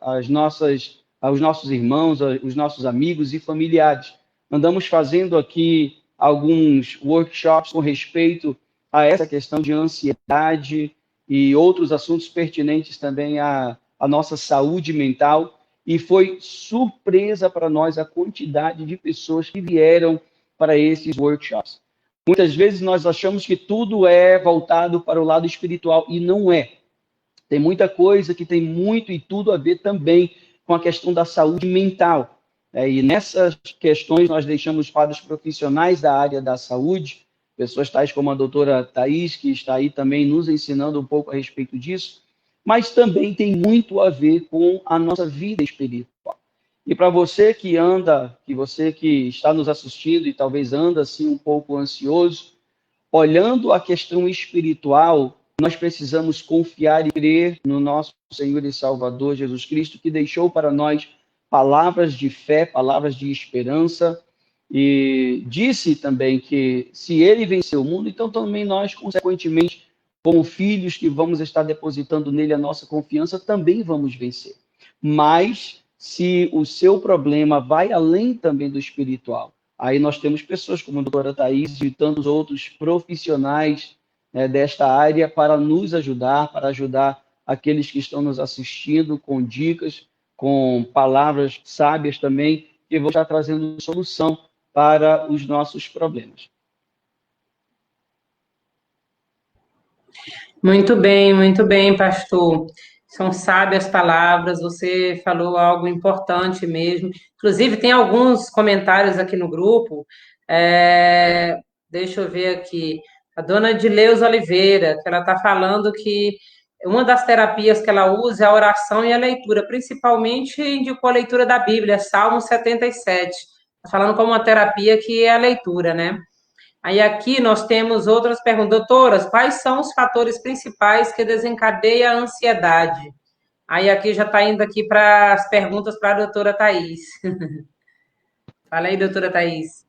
aos nossos irmãos, os nossos amigos e familiares. Andamos fazendo aqui alguns workshops com respeito a essa questão de ansiedade e outros assuntos pertinentes também à nossa saúde mental, e foi surpresa para nós a quantidade de pessoas que vieram para esses workshops. Muitas vezes nós achamos que tudo é voltado para o lado espiritual, e não é. Tem muita coisa que tem muito e tudo a ver também com a questão da saúde mental. E nessas questões nós deixamos para os profissionais da área da saúde, pessoas tais como a doutora Thais, que está aí também nos ensinando um pouco a respeito disso, mas também tem muito a ver com a nossa vida espiritual. E para você que você que está nos assistindo e talvez anda assim um pouco ansioso, olhando a questão espiritual, nós precisamos confiar e crer no nosso Senhor e Salvador Jesus Cristo, que deixou para nós palavras de fé, palavras de esperança, e disse também que se ele venceu o mundo, então também nós, consequentemente, como filhos que vamos estar depositando nele a nossa confiança, também vamos vencer. Mas se o seu problema vai além também do espiritual, aí nós temos pessoas como a doutora Thais e tantos outros profissionais, né, desta área para nos ajudar, para ajudar aqueles que estão nos assistindo com dicas, com palavras sábias também, que vão estar trazendo solução para os nossos problemas.
Muito bem, pastor. São sábias palavras, você falou algo importante mesmo. Inclusive, tem alguns comentários aqui no grupo. Deixa eu ver aqui. A dona Dileus Oliveira, que ela está falando que uma das terapias que ela usa é a oração e a leitura, principalmente indicou a leitura da Bíblia, Salmo 77. Está falando como uma terapia que é a leitura, né? Aí aqui nós temos outras perguntas. Doutoras, quais são os fatores principais que desencadeiam a ansiedade? Aí aqui já está indo aqui para as perguntas para a doutora Thais. Fala aí, doutora Thais.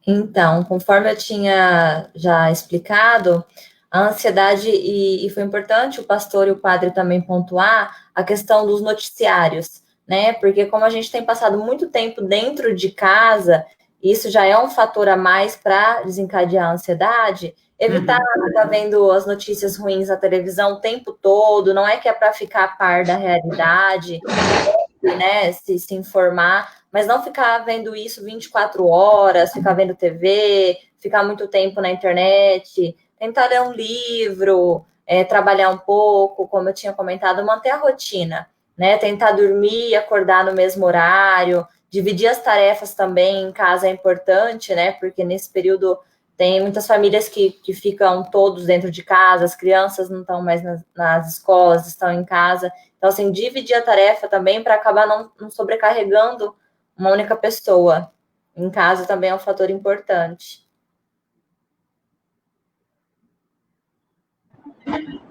Então, conforme eu tinha já explicado, a ansiedade, e foi importante o pastor e o padre também pontuar a questão dos noticiários, né? Porque como a gente tem passado muito tempo dentro de casa, isso já é um fator a mais para desencadear a ansiedade. Evitar ficar vendo as notícias ruins na televisão o tempo todo, não é que é para ficar a par da realidade, né? Se informar, mas não ficar vendo isso 24 horas, ficar vendo TV, ficar muito tempo na internet, tentar ler um livro, trabalhar um pouco, como eu tinha comentado, manter a rotina, né? Tentar dormir e acordar no mesmo horário, dividir as tarefas também em casa é importante, né? Porque nesse período tem muitas famílias que ficam todos dentro de casa, as crianças não estão mais nas escolas, estão em casa. Então, assim, dividir a tarefa também para acabar não sobrecarregando uma única pessoa. Em casa também é um fator importante.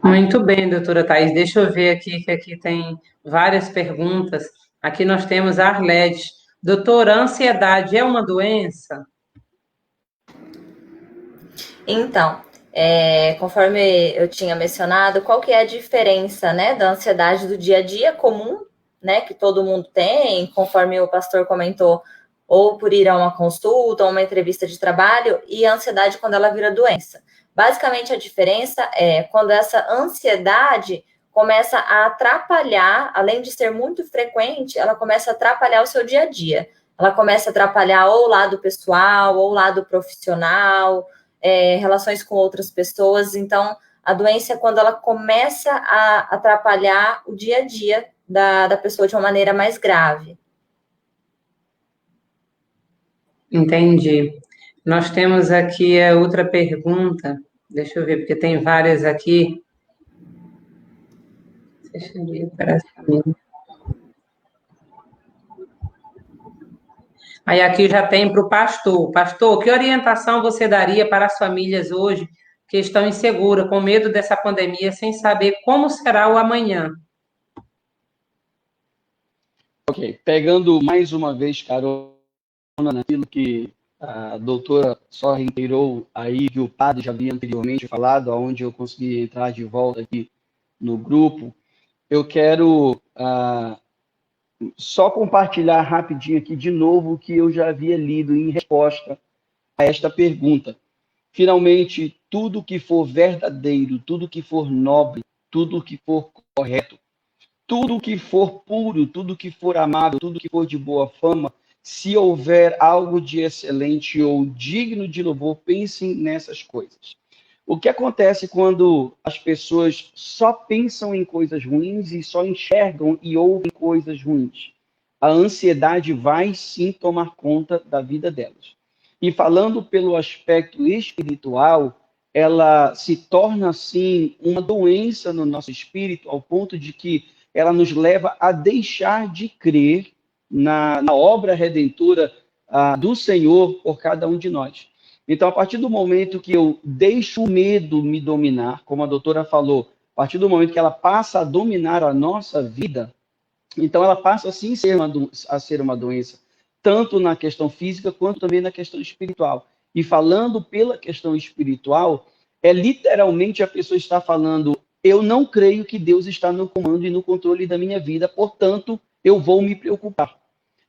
Muito bem, doutora Thais. Deixa eu ver aqui, que aqui tem várias perguntas. Aqui nós temos a Arlete. Doutora, a ansiedade é uma doença?
Então, conforme eu tinha mencionado, qual que é a diferença, né, da ansiedade do dia a dia comum, né, que todo mundo tem, conforme o pastor comentou, ou por ir a uma consulta, ou uma entrevista de trabalho, e a ansiedade quando ela vira doença. Basicamente, a diferença é quando essa ansiedade começa a atrapalhar, além de ser muito frequente, ela começa a atrapalhar o seu dia a dia. Ela começa a atrapalhar ou o lado pessoal, ou o lado profissional, relações com outras pessoas. Então, a doença é quando ela começa a atrapalhar o dia a dia da pessoa de uma maneira mais grave.
Entendi. Nós temos aqui a outra pergunta. Deixa eu ver, porque tem várias aqui. Deixa eu ver, parece que... Aí aqui já tem para o pastor. Pastor, que orientação você daria para as famílias hoje que estão inseguras, com medo dessa pandemia, sem saber como será o amanhã?
Ok, pegando mais uma vez carona naquilo que a doutora só reiterou aí, que o padre já havia anteriormente falado, onde eu consegui entrar de volta aqui no grupo, eu quero só compartilhar rapidinho aqui de novo o que eu já havia lido em resposta a esta pergunta. Finalmente, tudo que for verdadeiro, tudo que for nobre, tudo que for correto, tudo que for puro, tudo que for amável, tudo que for de boa fama, se houver algo de excelente ou digno de louvor, pensem nessas coisas. O que acontece quando as pessoas só pensam em coisas ruins e só enxergam e ouvem coisas ruins? A ansiedade vai sim tomar conta da vida delas. E falando pelo aspecto espiritual, ela se torna assim uma doença no nosso espírito, ao ponto de que ela nos leva a deixar de crer na obra redentora do Senhor por cada um de nós. Então, a partir do momento que eu deixo o medo me dominar, como a doutora falou, a partir do momento que ela passa a dominar a nossa vida, então ela passa assim a ser uma doença, tanto na questão física quanto também na questão espiritual. E falando pela questão espiritual, literalmente a pessoa está falando: eu não creio que Deus está no comando e no controle da minha vida, portanto, eu vou me preocupar.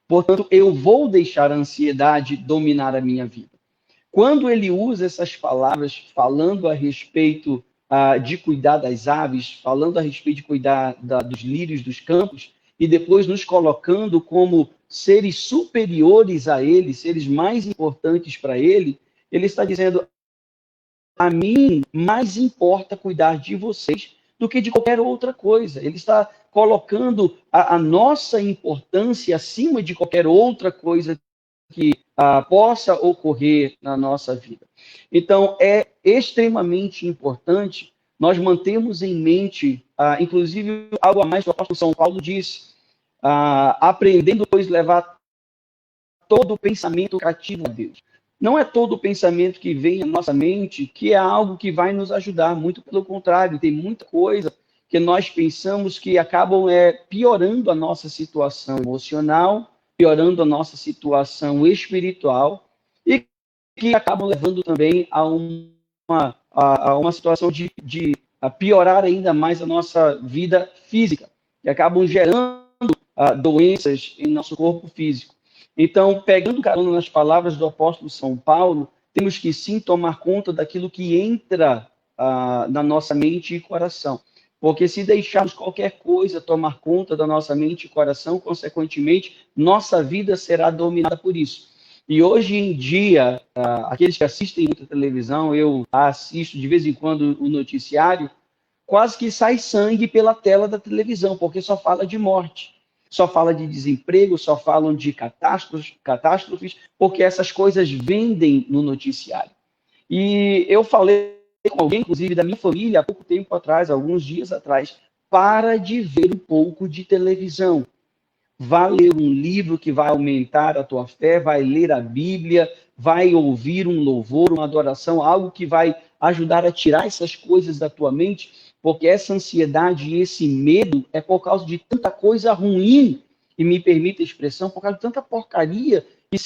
Portanto, eu vou deixar a ansiedade dominar a minha vida. Quando ele usa essas palavras, falando a respeito de cuidar das aves, falando a respeito de cuidar dos lírios dos campos, e depois nos colocando como seres superiores a ele, seres mais importantes para ele, ele está dizendo: a mim mais importa cuidar de vocês do que de qualquer outra coisa. Ele está colocando a nossa importância acima de qualquer outra coisa que possa ocorrer na nossa vida. Então, é extremamente importante nós mantermos em mente, inclusive, algo a mais que o apóstolo São Paulo disse, aprendendo, pois, levar todo o pensamento cativo a Deus. Não é todo o pensamento que vem à nossa mente que é algo que vai nos ajudar, muito pelo contrário, tem muita coisa que nós pensamos que acabam piorando a nossa situação emocional, piorando a nossa situação espiritual e que acabam levando também a uma situação de piorar ainda mais a nossa vida física, que acabam gerando doenças em nosso corpo físico. Então, pegando carona nas palavras do apóstolo São Paulo, temos que sim tomar conta daquilo que entra na nossa mente e coração. Porque se deixarmos qualquer coisa tomar conta da nossa mente e coração, consequentemente, nossa vida será dominada por isso. E hoje em dia, aqueles que assistem muita televisão, eu assisto de vez em quando o noticiário, quase que sai sangue pela tela da televisão, porque só fala de morte, só fala de desemprego, só falam de catástrofes, porque essas coisas vendem no noticiário. E eu falei com alguém, inclusive da minha família, há pouco tempo atrás, alguns dias atrás, para de ver um pouco de televisão. Vá ler um livro que vai aumentar a tua fé, vai ler a Bíblia, vai ouvir um louvor, uma adoração, algo que vai ajudar a tirar essas coisas da tua mente, porque essa ansiedade e esse medo é por causa de tanta coisa ruim, e me permita a expressão, por causa de tanta porcaria que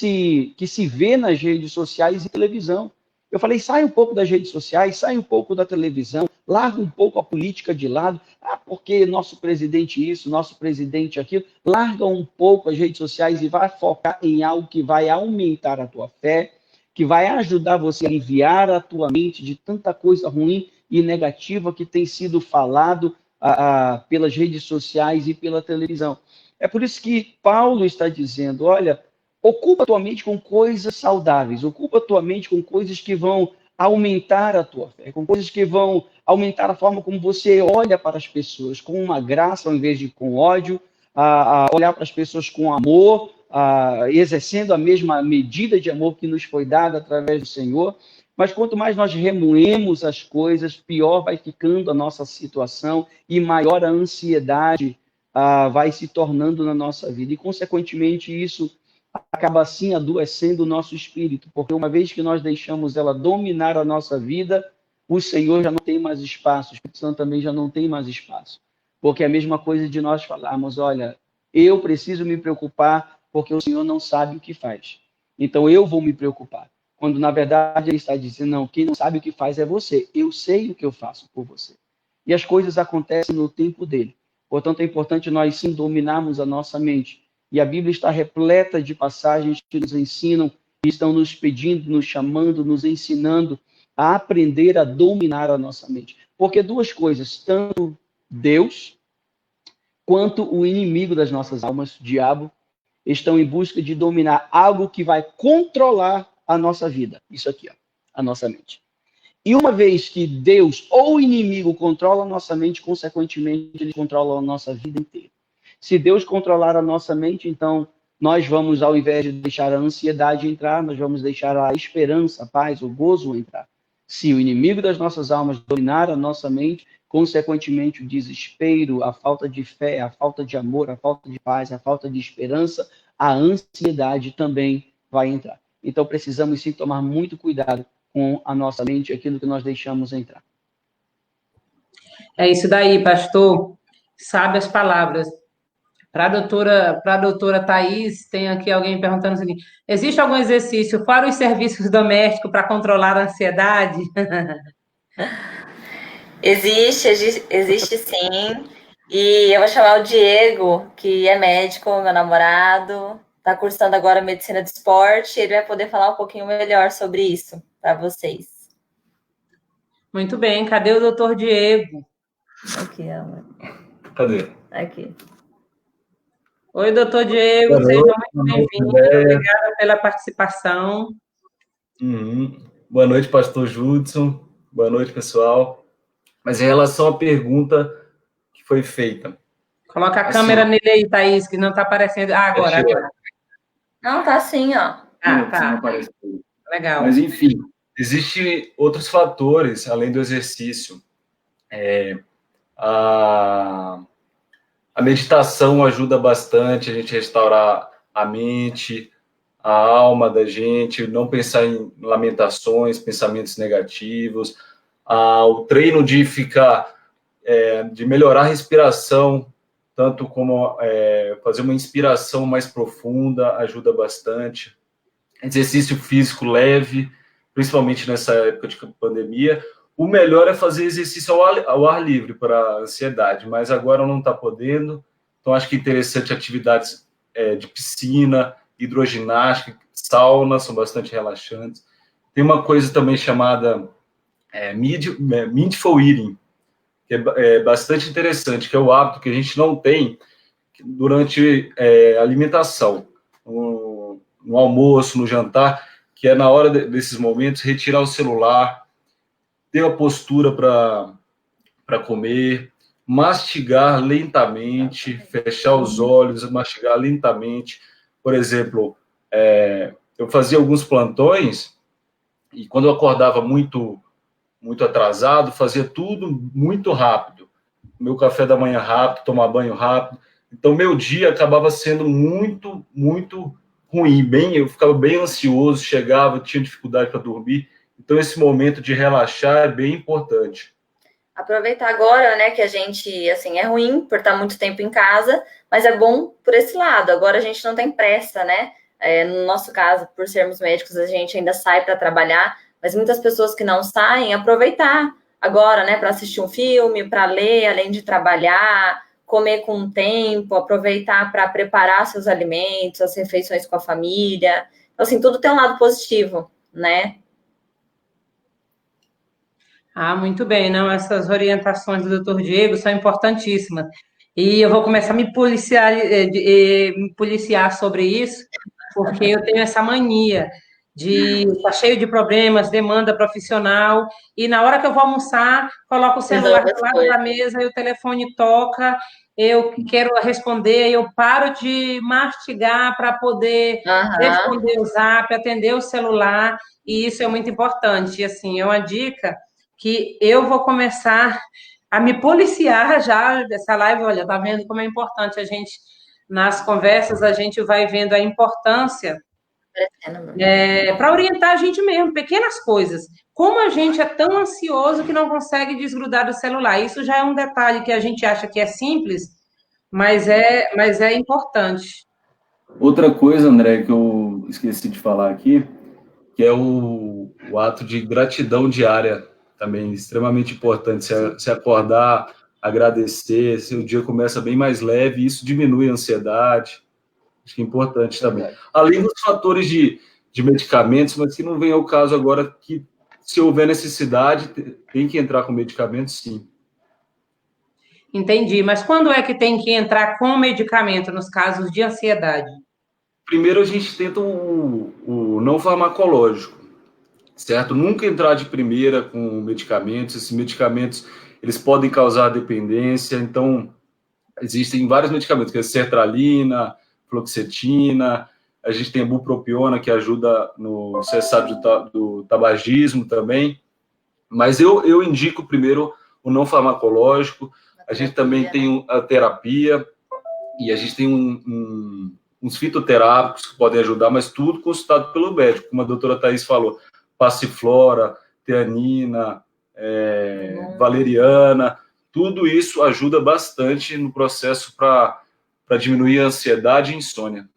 se vê nas redes sociais e televisão. Eu falei, sai um pouco das redes sociais, sai um pouco da televisão, larga um pouco a política de lado, porque nosso presidente isso, nosso presidente aquilo, larga um pouco as redes sociais e vai focar em algo que vai aumentar a tua fé, que vai ajudar você a aliviar a tua mente de tanta coisa ruim e negativa que tem sido falado pelas redes sociais e pela televisão. É por isso que Paulo está dizendo, olha, ocupa a tua mente com coisas saudáveis, ocupa a tua mente com coisas que vão aumentar a tua fé, com coisas que vão aumentar a forma como você olha para as pessoas, com uma graça ao invés de com ódio, olhar para as pessoas com amor, exercendo a mesma medida de amor que nos foi dada através do Senhor. Mas quanto mais nós remoemos as coisas, pior vai ficando a nossa situação e maior a ansiedade vai se tornando na nossa vida. E, consequentemente, isso acaba assim adoecendo o nosso espírito, porque uma vez que nós deixamos ela dominar a nossa vida, o Senhor já não tem mais espaço, o Espírito Santo também já não tem mais espaço. Porque é a mesma coisa de nós falarmos, olha, eu preciso me preocupar porque o Senhor não sabe o que faz. Então eu vou me preocupar. Quando na verdade ele está dizendo, não, quem não sabe o que faz é você. Eu sei o que eu faço por você. E as coisas acontecem no tempo dele. Portanto, é importante nós sim dominarmos a nossa mente. E a Bíblia está repleta de passagens que nos ensinam, que estão nos pedindo, nos chamando, nos ensinando a aprender a dominar a nossa mente. Porque duas coisas, tanto Deus quanto o inimigo das nossas almas, o diabo, estão em busca de dominar algo que vai controlar a nossa vida. Isso aqui, a nossa mente. E uma vez que Deus ou o inimigo controla a nossa mente, consequentemente, ele controla a nossa vida inteira. Se Deus controlar a nossa mente, então nós vamos, ao invés de deixar a ansiedade entrar, nós vamos deixar a esperança, a paz, o gozo entrar. Se o inimigo das nossas almas dominar a nossa mente, consequentemente o desespero, a falta de fé, a falta de amor, a falta de paz, a falta de esperança, a ansiedade também vai entrar. Então precisamos sim tomar muito cuidado com a nossa mente, aquilo que nós deixamos entrar.
É isso daí, pastor. Sabe as palavras. Para a doutora Thais, tem aqui alguém perguntando o seguinte: existe algum exercício para os serviços domésticos para controlar a ansiedade?
Existe sim. E eu vou chamar o Diego, que é médico, meu namorado, está cursando agora medicina do esporte, e ele vai poder falar um pouquinho melhor sobre isso para vocês.
Muito bem, cadê o doutor Diego?
Aqui, amor.
Cadê?
Aqui.
Oi, doutor Diego,
Boa
seja
noite,
muito
boa noite,
bem-vindo.
Andréia.
Obrigada pela participação.
Boa noite, pastor Judson. Boa noite, pessoal. Mas em relação à pergunta que foi feita,
Coloca a
assim,
câmera nele aí, Thaís, que não está aparecendo. Ah, agora.
Não, tá sim, ó.
Ah,
se não
tá.
aparece.
Legal.
Mas, enfim, existem outros fatores além do exercício. A, a meditação ajuda bastante a gente restaurar a mente, a alma da gente, não pensar em lamentações, pensamentos negativos. O treino de ficar, de melhorar a respiração, tanto como fazer uma inspiração mais profunda, ajuda bastante. Exercício físico leve, principalmente nessa época de pandemia. O melhor é fazer exercício ao ar livre para ansiedade, mas agora não está podendo. Então, acho que é interessante atividades de piscina, hidroginástica, sauna, são bastante relaxantes. Tem uma coisa também chamada mindful eating, que é bastante interessante, que é o hábito que a gente não tem durante a alimentação, no almoço, no jantar, que é na hora desses momentos retirar o celular, ter a postura para comer, mastigar lentamente, fechar os olhos, mastigar lentamente. Por exemplo, eu fazia alguns plantões e quando eu acordava muito atrasado, fazia tudo muito rápido. Meu café da manhã rápido, tomar banho rápido. Então, meu dia acabava sendo muito, muito ruim. Eu ficava bem ansioso, chegava, tinha dificuldade para dormir. Então, esse momento de relaxar é bem importante.
Aproveitar agora, né, que a gente, assim, é ruim por estar muito tempo em casa, mas é bom por esse lado. Agora a gente não tem pressa, né? No nosso caso, por sermos médicos, a gente ainda sai para trabalhar, mas muitas pessoas que não saem, aproveitar agora, né, para assistir um filme, para ler, além de trabalhar, comer com tempo, aproveitar para preparar seus alimentos, as refeições com a família. Então, assim, tudo tem um lado positivo, né?
Muito bem, não, essas orientações do doutor Diego são importantíssimas. E eu vou começar a me policiar sobre isso, porque eu tenho essa mania de estar cheio de problemas, demanda profissional, e na hora que eu vou almoçar, coloco o celular do lado da mesa e o telefone toca, eu quero responder, eu paro de mastigar para poder responder o zap, atender o celular, e isso é muito importante. E, assim, é uma dica que eu vou começar a me policiar já dessa live. Olha, tá vendo como é importante a gente, nas conversas, a gente vai vendo a importância para orientar a gente mesmo, pequenas coisas. Como a gente é tão ansioso que não consegue desgrudar do celular. Isso já é um detalhe que a gente acha que é simples, mas é importante.
Outra coisa, André, que eu esqueci de falar aqui, que é o ato de gratidão diária, também extremamente importante. Se acordar, agradecer, se o dia começa bem mais leve, isso diminui a ansiedade. Acho que é importante também. Além dos fatores de medicamentos, mas que não vem ao caso agora, que se houver necessidade, tem que entrar com medicamentos, sim.
Entendi. Mas quando é que tem que entrar com medicamento nos casos de ansiedade?
Primeiro a gente tenta o não farmacológico, certo? Nunca entrar de primeira com medicamentos. Esses medicamentos, eles podem causar dependência. Então, existem vários medicamentos, que é sertralina, fluoxetina, a gente tem a bupropiona, que ajuda no cessado do tabagismo também. Mas eu indico primeiro o não farmacológico. A gente também tem a terapia, e a gente tem uns fitoterápicos que podem ajudar, mas tudo consultado pelo médico, como a doutora Thaís falou, passiflora, teanina, valeriana, tudo isso ajuda bastante no processo para diminuir a ansiedade e insônia.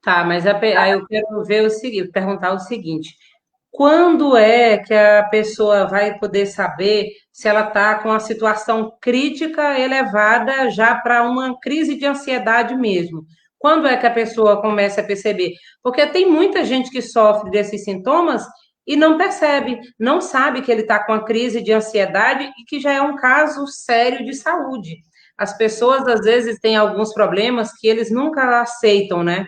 Tá, mas aí eu quero ver perguntar o seguinte: quando é que a pessoa vai poder saber se ela está com uma situação crítica elevada já para uma crise de ansiedade mesmo? Quando é que a pessoa começa a perceber? Porque tem muita gente que sofre desses sintomas e não percebe, não sabe que ele está com uma crise de ansiedade e que já é um caso sério de saúde. as pessoas, às vezes, têm alguns problemas que eles nunca aceitam, né?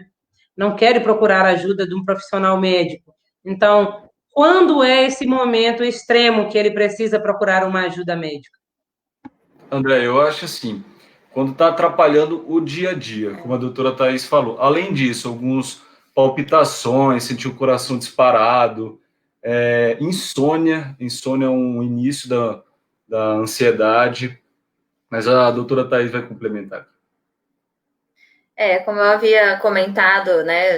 Não querem procurar a ajuda de um profissional médico. Então, quando é esse momento extremo que ele precisa procurar uma ajuda médica?
André, eu acho assim, quando está atrapalhando o dia a dia, como a doutora Thais falou. Além disso, algumas palpitações, sentir o coração disparado, insônia. Insônia é um início da ansiedade, mas a doutora Thais vai complementar.
Como eu havia comentado, né,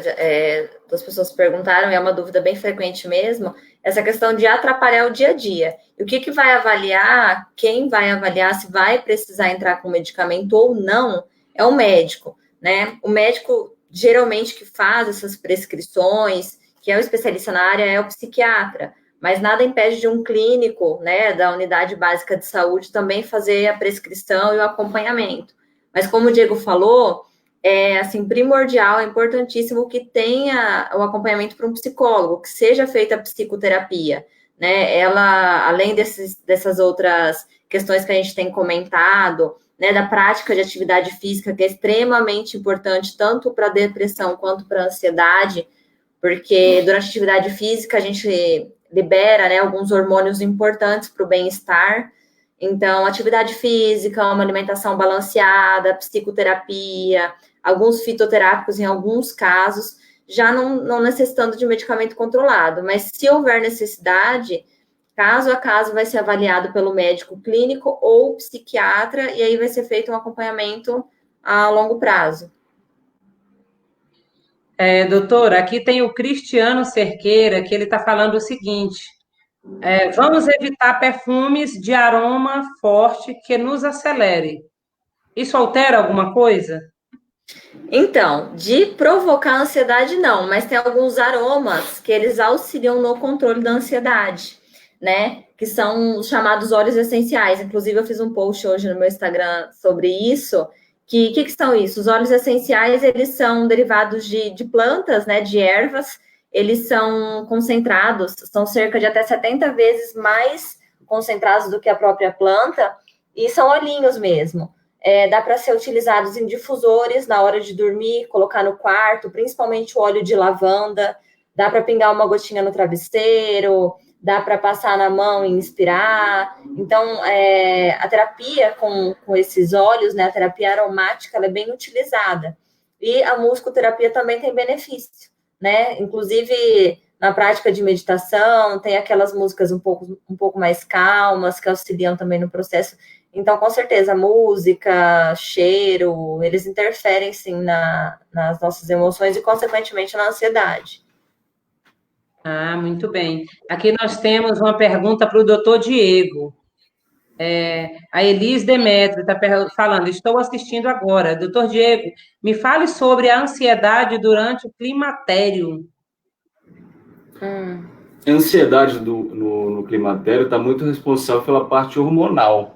as pessoas perguntaram, e é uma dúvida bem frequente mesmo, essa questão de atrapalhar o dia a dia. E o que vai avaliar, quem vai avaliar se vai precisar entrar com medicamento ou não, é o médico, né? O médico, geralmente, que faz essas prescrições, que é o especialista na área, é o psiquiatra, mas nada impede de um clínico, né, da unidade básica de saúde também fazer a prescrição e o acompanhamento. Mas como o Diego falou, é assim, primordial, é importantíssimo que tenha o acompanhamento para um psicólogo, que seja feita a psicoterapia, né? Ela, além dessas outras questões que a gente tem comentado, né, da prática de atividade física, que é extremamente importante, tanto para a depressão quanto para a ansiedade, porque durante a atividade física a gente libera, né, alguns hormônios importantes para o bem-estar. Então, atividade física, uma alimentação balanceada, psicoterapia, alguns fitoterápicos em alguns casos, já não necessitando de medicamento controlado. Mas se houver necessidade, caso a caso vai ser avaliado pelo médico clínico ou psiquiatra, e aí vai ser feito um acompanhamento a longo prazo.
Doutora, aqui tem o Cristiano Cerqueira, que ele está falando o seguinte: vamos evitar perfumes de aroma forte que nos acelere. Isso altera alguma coisa?
Então, de provocar ansiedade, não, mas tem alguns aromas que eles auxiliam no controle da ansiedade, né? Que são os chamados óleos essenciais. Inclusive, eu fiz um post hoje no meu Instagram sobre isso. Que são isso? Os óleos essenciais, eles são derivados de plantas, né? De ervas. Eles são concentrados, são cerca de até 70 vezes mais concentrados do que a própria planta, e são olhinhos mesmo. Dá para ser utilizados em difusores na hora de dormir, colocar no quarto, principalmente o óleo de lavanda. Dá para pingar uma gotinha no travesseiro, dá para passar na mão e inspirar. Então, a terapia com esses óleos, né, a terapia aromática, ela é bem utilizada. E a musicoterapia também tem benefício, né? Inclusive, na prática de meditação, tem aquelas músicas um pouco mais calmas, que auxiliam também no processo. Então, com certeza, música, cheiro, eles interferem, sim, nas nossas emoções e, consequentemente, na ansiedade.
Ah, muito bem. Aqui nós temos uma pergunta para o doutor Diego. A Elis Demetrio está falando, estou assistindo agora. Doutor Diego, me fale sobre a ansiedade durante o climatério.
A ansiedade no climatério está muito responsável pela parte hormonal.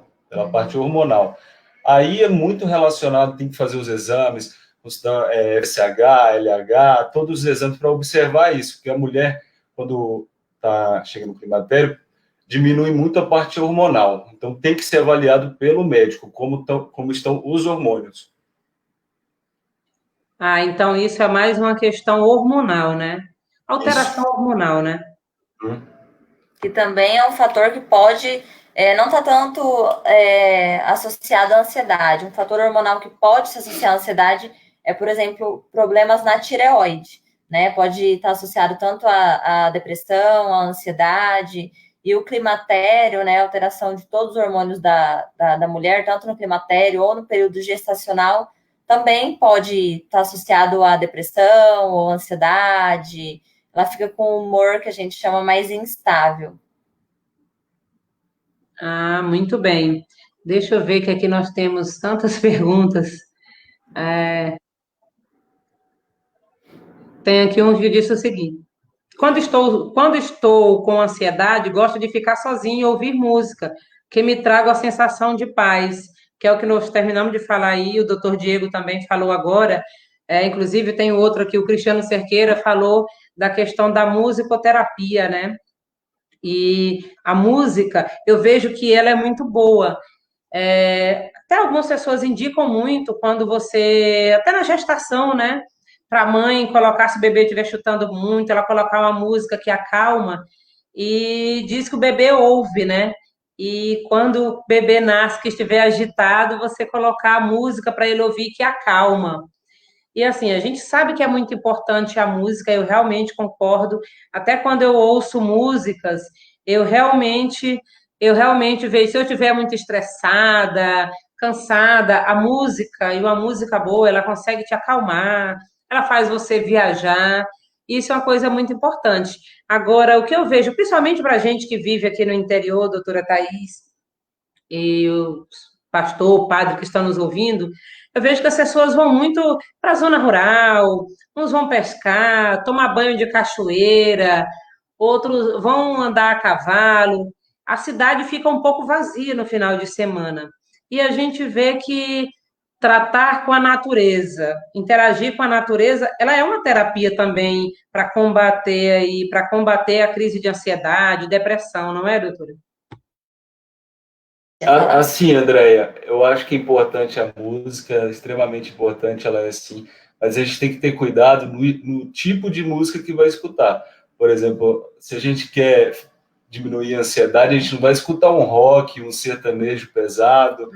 Aí é muito relacionado, tem que fazer os exames, FSH, LH, todos os exames para observar isso, porque a mulher, quando chega no climatério, diminui muito a parte hormonal. Então, tem que ser avaliado pelo médico, como estão os hormônios.
Ah, então isso é mais uma questão hormonal, né? Alteração hormonal, né?
Que também é um fator que pode não está tanto associado à ansiedade. Um fator hormonal que pode se associar à ansiedade é, por exemplo, problemas na tireoide, né? Pode estar associado tanto à depressão, à ansiedade, e o climatério, né? A alteração de todos os hormônios da mulher, tanto no climatério ou no período gestacional, também pode estar associado à depressão ou ansiedade. Ela fica com um humor que a gente chama mais instável.
Ah, muito bem. Deixa eu ver que aqui nós temos tantas perguntas. Tem aqui um que disse o seguinte: quando estou com ansiedade, gosto de ficar sozinho e ouvir música, que me traga a sensação de paz, que é o que nós terminamos de falar aí, o doutor Diego também falou agora. Inclusive, tem outro aqui, o Cristiano Cerqueira falou da questão da musicoterapia, né? E a música, eu vejo que ela é muito boa. até algumas pessoas indicam muito quando você, até na gestação, né? Para a mãe colocar, se o bebê estiver chutando muito, ela colocar uma música que acalma, e diz que o bebê ouve, né? E quando o bebê nasce, que estiver agitado, você colocar a música para ele ouvir que acalma. E assim, a gente sabe que é muito importante a música, eu realmente concordo. Até quando eu ouço músicas, eu realmente, eu realmente vejo, se eu estiver muito estressada, cansada, a música, e uma música boa, ela consegue te acalmar, ela faz você viajar. Isso é uma coisa muito importante. Agora, o que eu vejo, principalmente para a gente que vive aqui no interior, doutora Thais, e o pastor, o padre que estão nos ouvindo, eu vejo que as pessoas vão muito para a zona rural, uns vão pescar, tomar banho de cachoeira, outros vão andar a cavalo. A cidade fica um pouco vazia no final de semana. E a gente vê que tratar com a natureza, interagir com a natureza, ela é uma terapia também para combater a crise de ansiedade, depressão, não é, doutora?
Assim, Andréia, eu acho que é importante a música, extremamente importante ela é assim, mas a gente tem que ter cuidado no tipo de música que vai escutar. Por exemplo, se a gente quer diminuir a ansiedade, a gente não vai escutar um rock, um sertanejo pesado,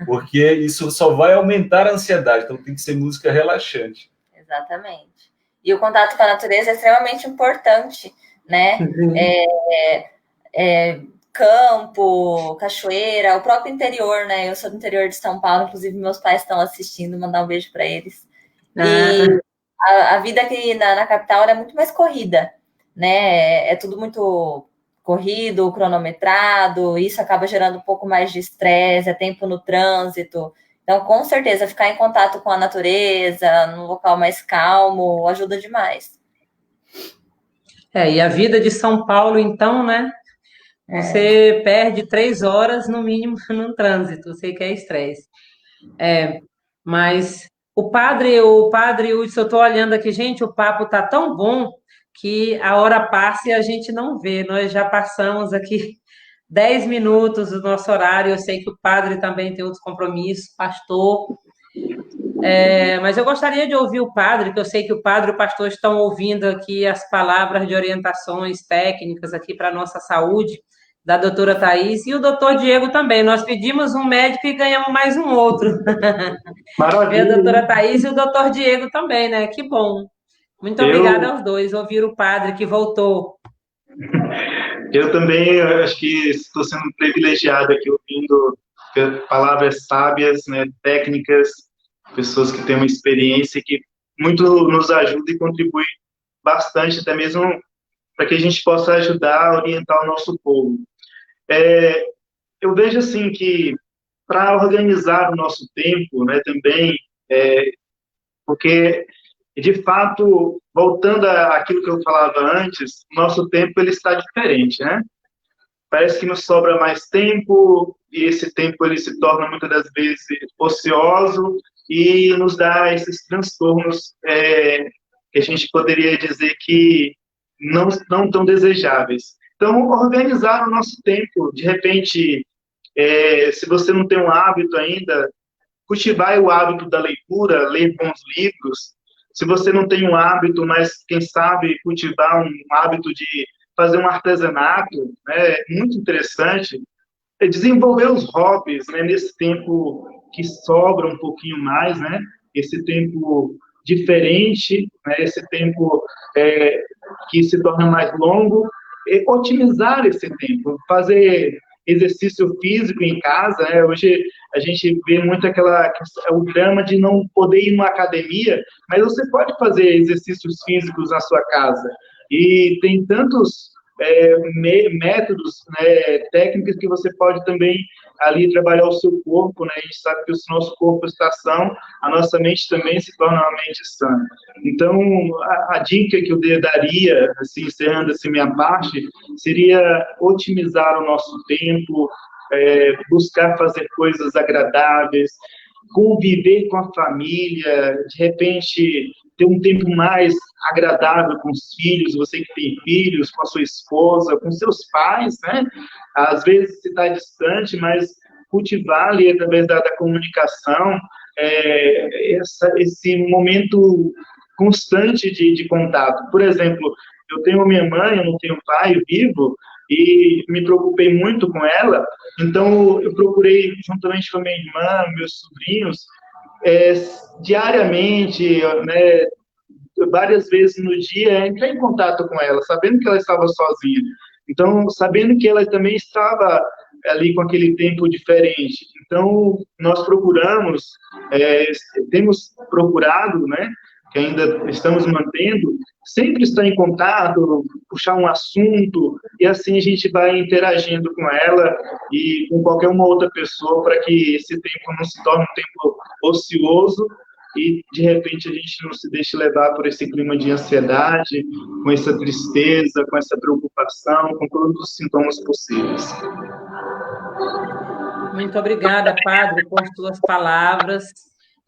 porque isso só vai aumentar a ansiedade, então tem que ser música relaxante.
Exatamente. E o contato com a natureza é extremamente importante, né? Campo, cachoeira, o próprio interior, né? Eu sou do interior de São Paulo, inclusive meus pais estão assistindo, mandar um beijo para eles. E a vida aqui na capital é muito mais corrida, né? É tudo muito corrido, cronometrado, isso acaba gerando um pouco mais de estresse, é tempo no trânsito. Então, com certeza, ficar em contato com a natureza, num local mais calmo, ajuda demais.
E a vida de São Paulo, então, né? Você perde 3 horas, no mínimo, no trânsito. Eu sei que é estresse. Mas o padre Hudson, eu estou olhando aqui, gente, o papo tá tão bom que a hora passa e a gente não vê. Nós já passamos aqui 10 minutos do nosso horário. Eu sei que o padre também tem outros compromissos, pastor. Mas eu gostaria de ouvir o padre, que eu sei que o padre e o pastor estão ouvindo aqui as palavras de orientações técnicas aqui para a nossa saúde, da doutora Thais, e o doutor Diego também. Nós pedimos um médico e ganhamos mais um outro.
Maravilha.
A doutora Thais e o doutor Diego também, né? Que bom. Muito obrigada aos dois. Ouvir o padre que voltou.
Eu também acho que estou sendo privilegiado aqui ouvindo palavras sábias, né, técnicas, pessoas que têm uma experiência que muito nos ajuda e contribui bastante, até mesmo para que a gente possa ajudar a orientar o nosso povo. Eu vejo assim que para organizar o nosso tempo, né, também, porque de fato, voltando àquilo que eu falava antes, nosso tempo ele está diferente, né? Parece que nos sobra mais tempo e esse tempo ele se torna muitas das vezes ocioso e nos dá esses transtornos que a gente poderia dizer que não tão desejáveis. Então, organizar o nosso tempo, de repente, se você não tem um hábito ainda, cultivar o hábito da leitura, ler bons livros. Se você não tem um hábito, mas quem sabe cultivar um hábito de fazer um artesanato, né, muito interessante, desenvolver os hobbies, né, nesse tempo que sobra um pouquinho mais, né, esse tempo diferente, né, esse tempo que se torna mais longo, e otimizar esse tempo, fazer exercício físico em casa, né? Hoje a gente vê muito o drama de não poder ir numa academia, mas você pode fazer exercícios físicos na sua casa. E tem tantos métodos, né, técnicas que você pode também ali trabalhar o seu corpo, né? A gente sabe que se o nosso corpo está são, a nossa mente também se torna uma mente sã. Então, a dica que eu daria, assim, encerrando assim, minha parte, seria otimizar o nosso tempo, buscar fazer coisas agradáveis, conviver com a família, de repente ter um tempo mais agradável com os filhos, você que tem filhos, com a sua esposa, com seus pais, né? Às vezes você está distante, mas cultivar ali, através da comunicação, esse momento constante de contato. Por exemplo, eu tenho minha mãe, eu não tenho pai vivo, e me preocupei muito com ela, então eu procurei, juntamente com a minha irmã, meus sobrinhos, diariamente, né, várias vezes no dia, entrar em contato com ela, sabendo que ela estava sozinha. Então, sabendo que ela também estava ali com aquele tempo diferente. Então, nós procuramos, temos procurado, né, que ainda estamos mantendo, sempre estar em contato, puxar um assunto, e assim a gente vai interagindo com ela e com qualquer uma outra pessoa, para que esse tempo não se torne um tempo ocioso, e, de repente, a gente não se deixe levar por esse clima de ansiedade, com essa tristeza, com essa preocupação, com todos os sintomas possíveis.
Muito obrigada, Padre, por suas palavras.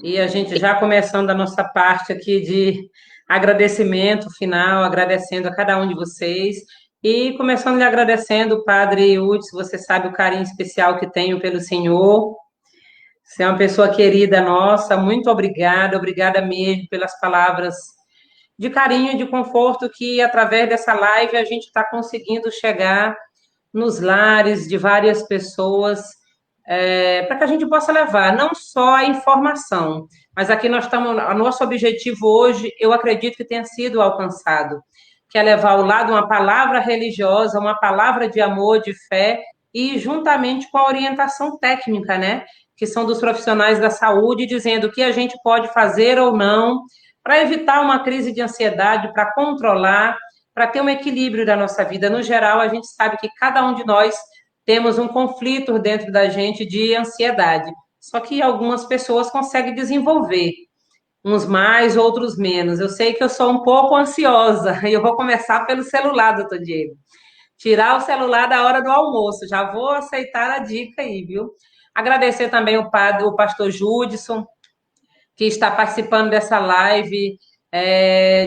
E a gente já começando a nossa parte aqui de agradecimento final, agradecendo a cada um de vocês. E começando lhe agradecendo, Padre Hudson, você sabe o carinho especial que tenho pelo senhor. Você é uma pessoa querida nossa, muito obrigada mesmo pelas palavras de carinho e de conforto que, através dessa live, a gente está conseguindo chegar nos lares de várias pessoas, para que a gente possa levar não só a informação, mas aqui nós estamos, o nosso objetivo hoje, eu acredito que tenha sido alcançado, que é levar ao lado uma palavra religiosa, uma palavra de amor, de fé, e juntamente com a orientação técnica, né, que são dos profissionais da saúde, dizendo o que a gente pode fazer ou não para evitar uma crise de ansiedade, para controlar, para ter um equilíbrio da nossa vida. No geral, a gente sabe que cada um de nós temos um conflito dentro da gente de ansiedade. Só que algumas pessoas conseguem desenvolver, uns mais, outros menos. Eu sei que eu sou um pouco ansiosa, e eu vou começar pelo celular, doutor Diego. Tirar o celular da hora do almoço, já vou aceitar a dica aí, viu? Agradecer também o pastor Judson, que está participando dessa live,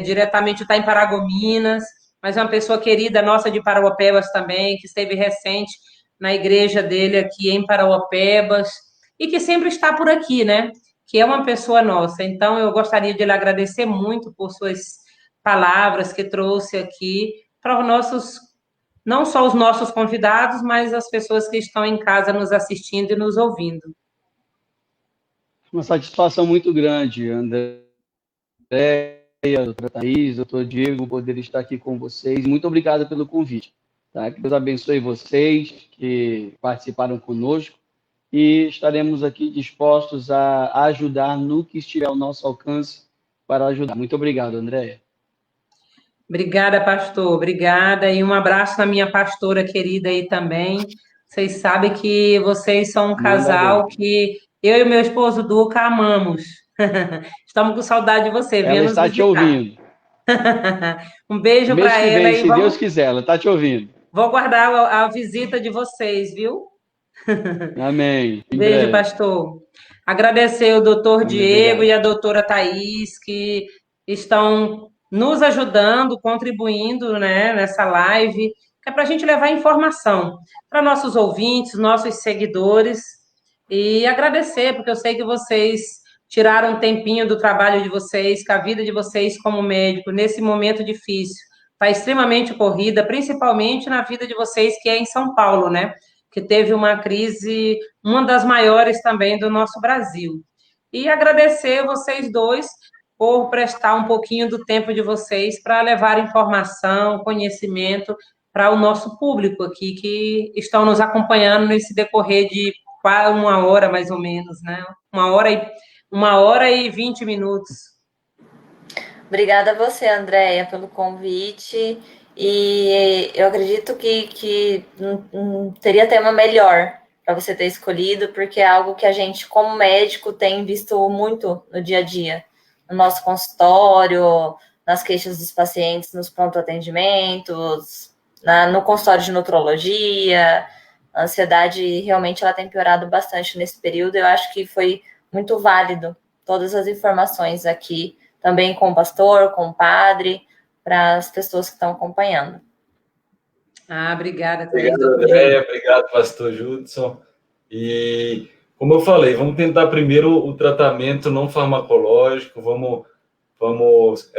diretamente está em Paragominas, mas é uma pessoa querida nossa de Parauapebas também, que esteve recente na igreja dele aqui em Parauapebas, e que sempre está por aqui, né? Que é uma pessoa nossa. Então, eu gostaria de lhe agradecer muito por suas palavras que trouxe aqui para os nossos, não só os nossos convidados, mas as pessoas que estão em casa nos assistindo e nos ouvindo.
Uma satisfação muito grande, André, doutora Thaís, doutor Diego, poder estar aqui com vocês. Muito obrigado pelo convite. Tá? Que Deus abençoe vocês que participaram conosco, e estaremos aqui dispostos a ajudar no que estiver ao nosso alcance para ajudar. Muito obrigado, Andréia.
Obrigada, pastor. Obrigada. E um abraço na minha pastora querida aí também. Vocês sabem que vocês são um casal que eu e meu esposo Duca amamos. Estamos com saudade de você.
Ela está te ouvindo.
Um beijo para ela.
Se Deus quiser, ela está te ouvindo.
Vou guardar a visita de vocês, viu?
Amém.
Beijo, pastor. Agradecer o doutor Diego e a doutora Thaís, que estão nos ajudando, contribuindo, né, nessa live, que é para a gente levar informação para nossos ouvintes, nossos seguidores, e agradecer, porque eu sei que vocês tiraram um tempinho do trabalho de vocês, que a vida de vocês como médico, nesse momento difícil, está extremamente corrida, principalmente na vida de vocês, que é em São Paulo, né? Que teve uma crise, uma das maiores também do nosso Brasil. E agradecer vocês dois por prestar um pouquinho do tempo de vocês para levar informação, conhecimento para o nosso público aqui, que estão nos acompanhando nesse decorrer de quase 1 hora, mais ou menos, né? 1 hora e 20 minutos.
Obrigada a você, Andréia, pelo convite. E eu acredito que não teria tema melhor para você ter escolhido, porque é algo que a gente, como médico, tem visto muito no dia a dia, no nosso consultório, nas queixas dos pacientes, nos pronto-atendimentos, no consultório de nutrologia. A ansiedade realmente ela tem piorado bastante nesse período. Eu acho que foi muito válido todas as informações aqui, também com o pastor, com o padre, para as pessoas que estão acompanhando.
Obrigada,
Thaís. Obrigado, Andréia. Obrigado, pastor Judson. E, como eu falei, vamos tentar primeiro o tratamento não farmacológico, vamos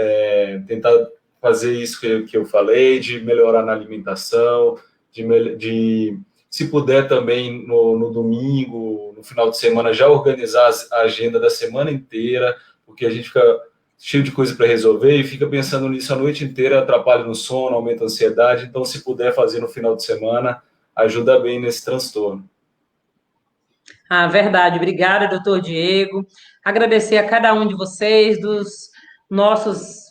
tentar fazer isso que eu falei, de melhorar na alimentação, de se puder também no domingo, no final de semana, já organizar a agenda da semana inteira, porque a gente fica cheio de coisa para resolver e fica pensando nisso a noite inteira, atrapalha no sono, aumenta a ansiedade. Então, se puder fazer no final de semana, ajuda bem nesse transtorno.
Ah, verdade. Obrigada, doutor Diego. Agradecer a cada um de vocês, dos nossos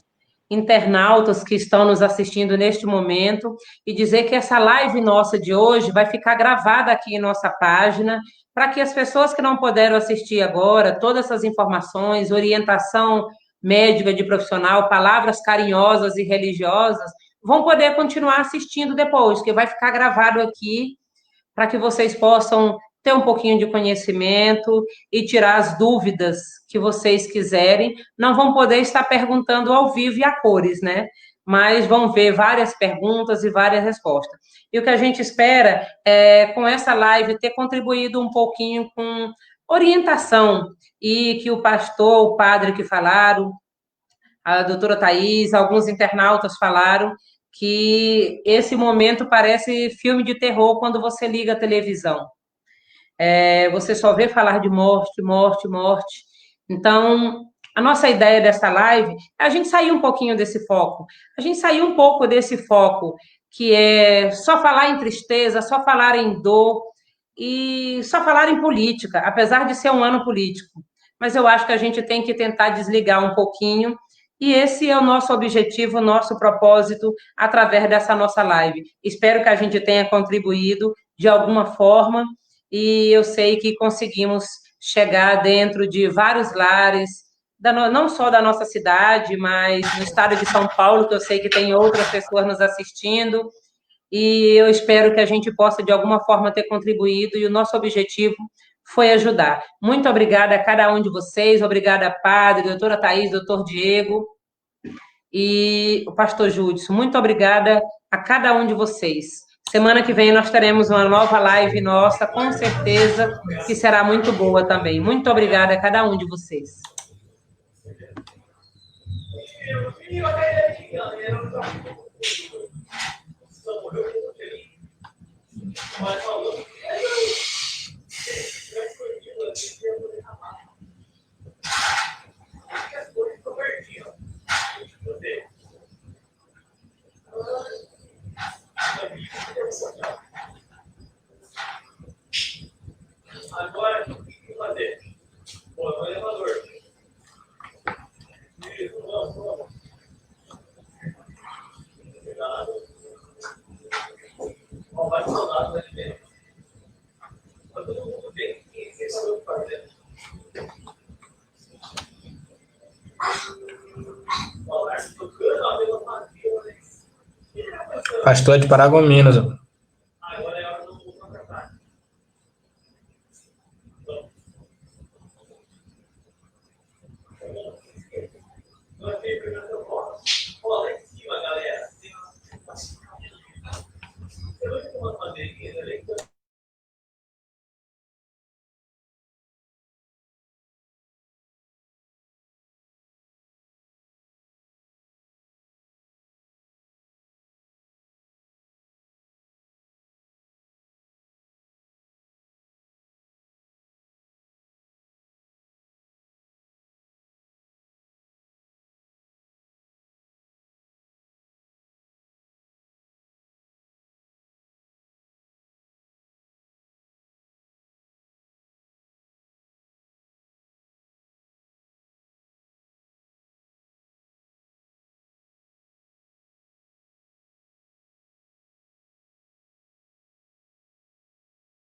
internautas que estão nos assistindo neste momento, e dizer que essa live nossa de hoje vai ficar gravada aqui em nossa página, para que as pessoas que não puderam assistir agora, todas essas informações, orientação médica de profissional, palavras carinhosas e religiosas, vão poder continuar assistindo depois, que vai ficar gravado aqui para que vocês possam ter um pouquinho de conhecimento e tirar as dúvidas que vocês quiserem. Não vão poder estar perguntando ao vivo e a cores, né? Mas vão ver várias perguntas e várias respostas. E o que a gente espera é, com essa live, ter contribuído um pouquinho com orientação, e que o pastor, o padre que falaram, a doutora Thais, alguns internautas falaram que esse momento parece filme de terror quando você liga a televisão. Você só vê falar de morte, morte, morte. Então, a nossa ideia dessa live é a gente sair um pouquinho desse foco. A gente sair um pouco desse foco que é só falar em tristeza, só falar em dor e só falar em política, apesar de ser um ano político. Mas eu acho que a gente tem que tentar desligar um pouquinho, e esse é o nosso objetivo, o nosso propósito através dessa nossa live. Espero que a gente tenha contribuído de alguma forma, e eu sei que conseguimos chegar dentro de vários lares, não só da nossa cidade, mas no estado de São Paulo, que eu sei que tem outras pessoas nos assistindo, e eu espero que a gente possa, de alguma forma, ter contribuído, e o nosso objetivo foi ajudar. Muito obrigada a cada um de vocês, obrigada, padre, doutora Thais, doutor Diego e o pastor Júdice. Muito obrigada a cada um de vocês. Semana que vem nós teremos uma nova live nossa, com certeza, que será muito boa também. Muito obrigada a cada um de vocês.
Agora, o que fazer? Pô, no elevador. Isso, vamos. Cuidado. Ó, vai pro seu lado, vai ver. Tá todo mundo bem? Quem sabe o que fazer? Pastor de Paragominas, ó.